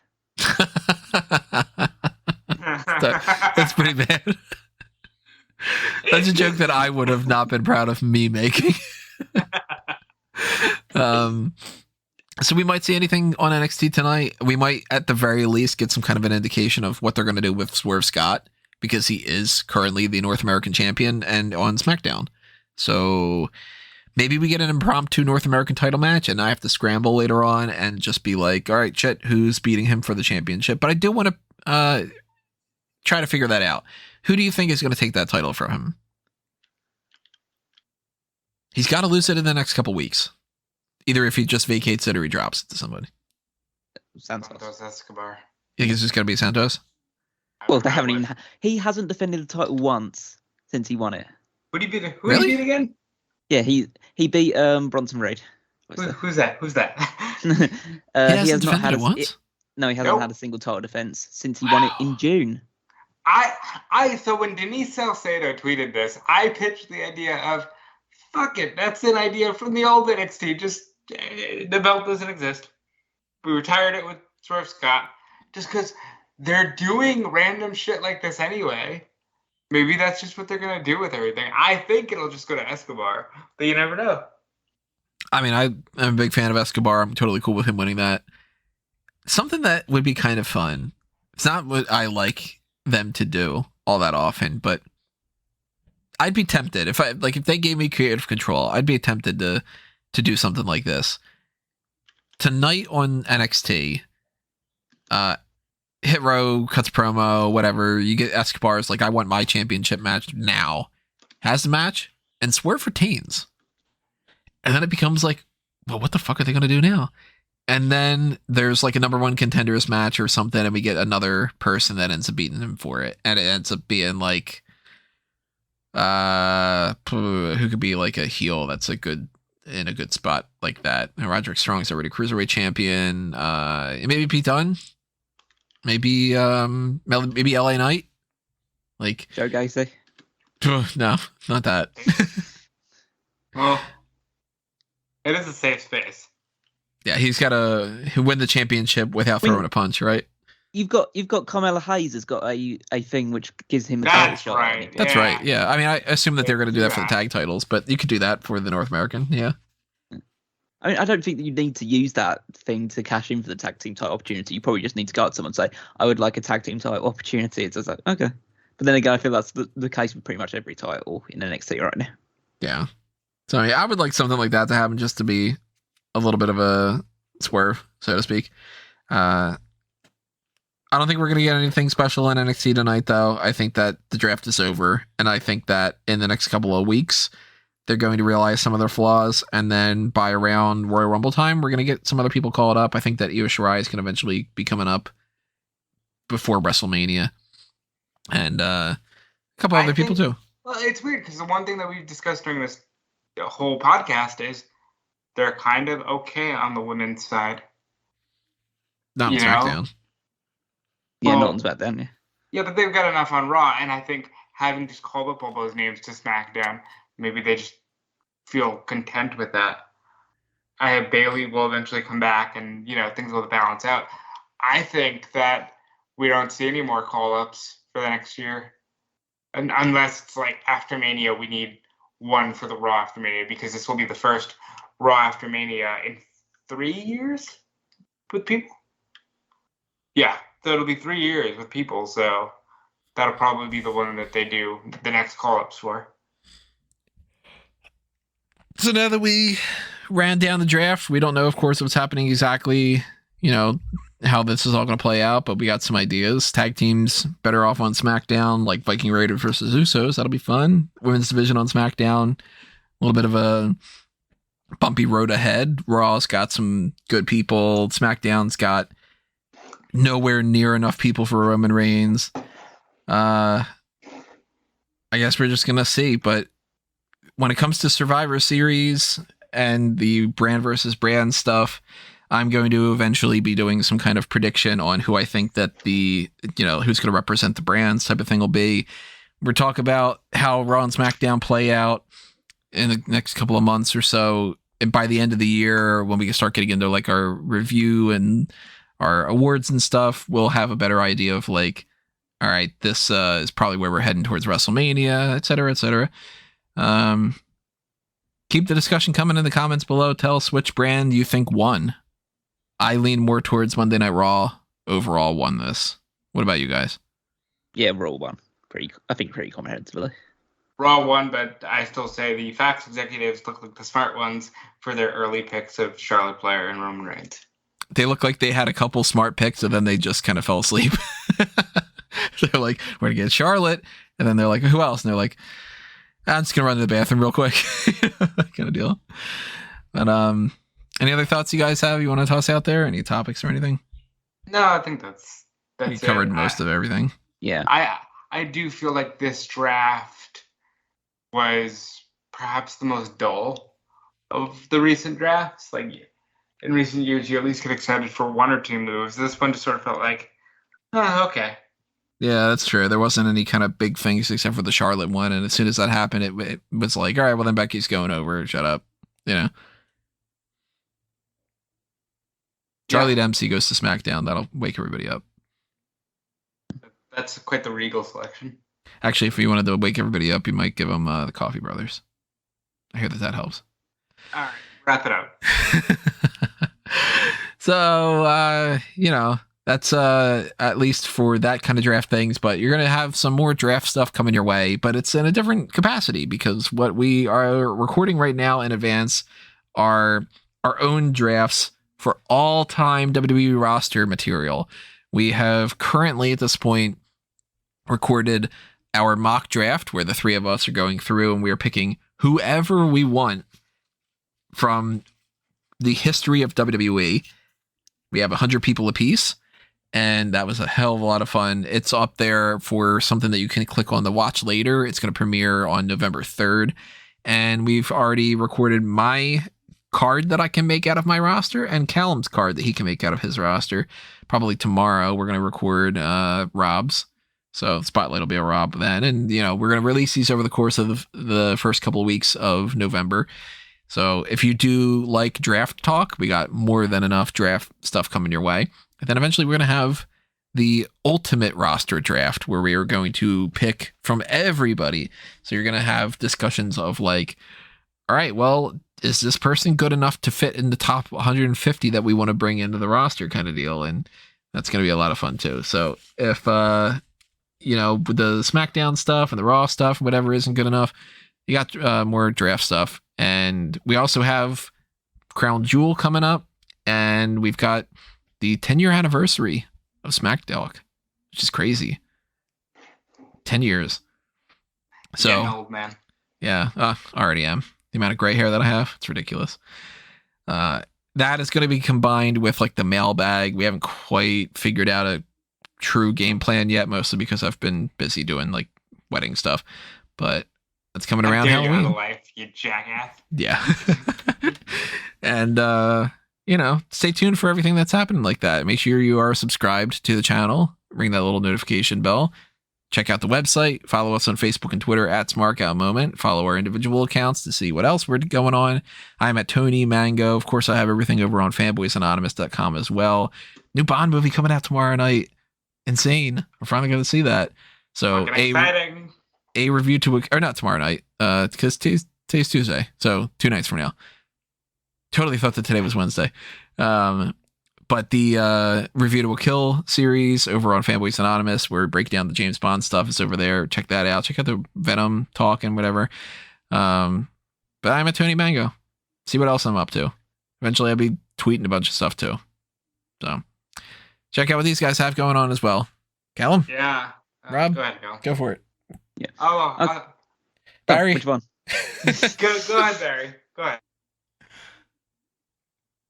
That's pretty bad. That's a joke that I would have not been proud of me making. So we might see anything on NXT tonight. We might, at the very least, get some kind of an indication of what they're going to do with Swerve Scott, because he is currently the North American champion and on SmackDown. So maybe we get an impromptu North American title match, and I have to scramble later on and just be like, all right, shit, who's beating him for the championship? But I do want to try to figure that out. Who do you think is going to take that title from him? He's got to lose it in the next couple weeks. Either if he just vacates it or he drops it to somebody. Santos Escobar. You think it's just going to be Santos? Well, they haven't even. He hasn't defended the title once since he won it. Who did he beat? Who did he beat again? Yeah, he beat Bronson Reed. Who's that? He hasn't defended it once? No, he hasn't had a single title defense since he won it in June. So when Denise Salcedo tweeted this, I pitched the idea of, fuck it, that's an idea from the old NXT. Just the belt doesn't exist. We retired it with Swerve Scott just because they're doing random shit like this anyway. Maybe that's just what they're going to do with everything. I think it'll just go to Escobar, but you never know. I mean, I'm a big fan of Escobar. I'm totally cool with him winning that. Something that would be kind of fun. It's not what I like them to do all that often, but I'd be tempted if they gave me creative control. I'd be tempted to do something like this tonight on NXT. Hit Row cuts promo, whatever. You get Escobar's like, I want my championship match now. Has the match and Swerve retains, and then it becomes like, well, what the fuck are they gonna do now? And then there's like a number one contenders match or something, and we get another person that ends up beating him for it, and it ends up being like, who could be like a heel that's in a good spot like that. And Roderick Strong's already cruiserweight champion. Maybe Pete Dunne. Maybe LA Knight. Like Joe Gacy. No, not that. Well, it is a safe space. Yeah, he's got to win the championship without throwing a punch, right? You've got Carmella Hayes has got a thing which gives him a That's title shot. right. That's Yeah. right. Yeah, I mean, I assume that they're going to do that for the tag titles, but you could do that for the North American. Yeah. I mean, I don't think that you need to use that thing to cash in for the tag team title opportunity. You probably just need to go up to someone and say, I would like a tag team title opportunity. It's just like, okay. But then again, I feel that's the case with pretty much every title in NXT right now. Yeah. So I would like something like that to happen, just to be a little bit of a swerve, so to speak. I don't think we're going to get anything special in NXT tonight, though. I think that the draft is over, and I think that in the next couple of weeks, they're going to realize some of their flaws, and then by around Royal Rumble time, we're going to get some other people called up. I think that Io Shirai is going to eventually be coming up before WrestleMania, and a couple other people too. Well, it's weird because the one thing that we've discussed during this whole podcast is they're kind of okay on the women's side. Not on SmackDown. Yeah, Well, not on SmackDown, yeah. Yeah, but they've got enough on Raw, and I think having just called up all those names to SmackDown, maybe they just feel content with that. Bailey will eventually come back, and things will balance out. I think that we don't see any more call-ups for the next year, and unless it's like after Mania, we need one for the Raw after Mania, because this will be the first Raw after Mania in 3 years with people. Yeah, so it'll be 3 years with people, so that'll probably be the one that they do the next call-ups for. So now that we ran down the draft, we don't know, of course, what's happening exactly, how this is all going to play out, but we got some ideas. Tag teams better off on SmackDown, like Viking Raiders versus Usos. That'll be fun. Women's division on SmackDown, a little bit of a bumpy road ahead. Raw's got some good people. SmackDown's got nowhere near enough people for Roman Reigns. I guess we're just going to see, but when it comes to Survivor Series and the brand versus brand stuff, I'm going to eventually be doing some kind of prediction on who I think that who's going to represent the brands type of thing will be. We're talking about how Raw and SmackDown play out in the next couple of months or so. And by the end of the year, when we can start getting into like our review and our awards and stuff, we'll have a better idea of like, all right, this is probably where we're heading towards WrestleMania, et cetera, et cetera. Keep the discussion coming in the comments below. Tell us which brand you think won. I lean more towards Monday Night Raw overall won this. What about you guys? Yeah, Raw won. I think pretty comprehensively. Raw won, but I still say the Fox executives look like the smart ones for their early picks of Charlotte Flair and Roman Reigns. They look like they had a couple smart picks, and then they just kind of fell asleep. They're like, we're going to get Charlotte. And then they're like, who else? And they're like, I'm just going to run to the bathroom real quick. Kind of deal. But any other thoughts you guys have you want to toss out there? Any topics or anything? No, I think that's you covered most of everything. Yeah. I do feel like this draft was perhaps the most dull of the recent drafts. Like in recent years, you at least get excited for one or two moves. This one just sort of felt like, oh, okay. Yeah, that's true. There wasn't any kind of big things except for the Charlotte one. And as soon as that happened, it was like, all right, well, then Becky's going over. Shut up. Charlie Dempsey goes to SmackDown. That'll wake everybody up. That's quite the Regal selection. Actually, if you wanted to wake everybody up, you might give them the Coffee Brothers. I hear that helps. All right, wrap it up. So, that's at least for that kind of draft things, but you're going to have some more draft stuff coming your way, but it's in a different capacity because what we are recording right now in advance are our own drafts for all-time WWE roster material. We have currently at this point recorded our mock draft where the three of us are going through and we are picking whoever we want from the history of WWE. We have 100 people apiece, and that was a hell of a lot of fun. It's up there for something that you can click on to watch later. It's going to premiere on November 3rd, and we've already recorded my card that I can make out of my roster and Callum's card that he can make out of his roster. Probably tomorrow we're going to record Rob's. So Spotlight will be a Rob then. And, we're going to release these over the course of the first couple of weeks of November. So if you do like draft talk, we got more than enough draft stuff coming your way. And then eventually we're going to have the ultimate roster draft where we are going to pick from everybody. So you're going to have discussions of like, all right, well, is this person good enough to fit in the top 150 that we want to bring into the roster kind of deal? And that's going to be a lot of fun too. So if, with the SmackDown stuff and the Raw stuff, whatever isn't good enough, you got more draft stuff. And we also have Crown Jewel coming up, and we've got the 10-year anniversary of SmackDown, which is crazy. 10 years. So, Getting old, man. Yeah, already am. The amount of gray hair that I have, it's ridiculous. That is going to be combined with like the mailbag. We haven't quite figured out a true game plan yet, mostly because I've been busy doing like wedding stuff. But it's coming around Halloween. Out of life, you jackass. Yeah. And, stay tuned for everything that's happening like that. Make sure you are subscribed to the channel. Ring that little notification bell. Check out the website. Follow us on Facebook and Twitter at SmarkOutMoment. Follow our individual accounts to see what else we're going on. I'm at Tony Mango. Of course, I have everything over on fanboysanonymous.com as well. New Bond movie coming out tomorrow night. Insane. We're finally going to see that. So a review or not tomorrow night, because today's Tuesday. So 2 nights from now. Totally thought that today was Wednesday. But the Review to a Kill series over on Fanboys Anonymous, where we break down the James Bond stuff, is over there. Check that out. Check out the Venom talk and whatever. But I'm at Tony Mango. See what else I'm up to. Eventually I'll be tweeting a bunch of stuff too. So check out what these guys have going on as well. Callum? Yeah. Rob? Go ahead, Go for it. Yeah. Barry? Which one? Go ahead, Barry. Go ahead.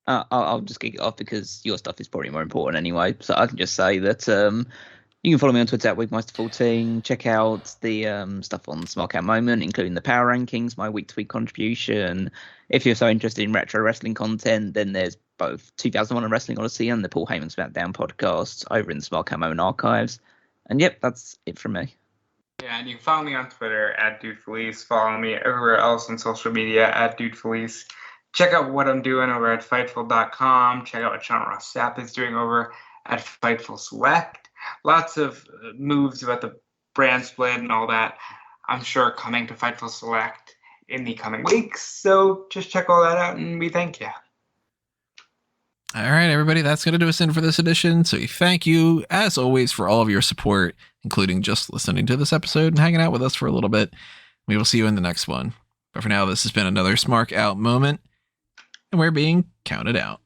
I'll just kick it off because your stuff is probably more important anyway. So I can just say that you can follow me on Twitter at Wigmeister14. Check out the stuff on Smark Out Moment, including the power rankings, my week-to-week contribution. If you're so interested in retro wrestling content, then there's both 2001 and Wrestling Odyssey and the Paul Heyman SmackDown podcast over in the Smark Out Moment archives. And yep, that's it from me. Yeah, and you can follow me on Twitter at DudeFelice. Follow me everywhere else on social media at DudeFelice. Check out what I'm doing over at Fightful.com. Check out what Sean Ross Sapp is doing over at Fightful Select. Lots of moves about the brand split and all that, I'm sure, coming to Fightful Select in the coming weeks. So just check all that out, and we thank you. All right, everybody, that's going to do us in for this edition. So we thank you, as always, for all of your support, including just listening to this episode and hanging out with us for a little bit. We will see you in the next one. But for now, this has been another Smark Out moment, and we're being counted out.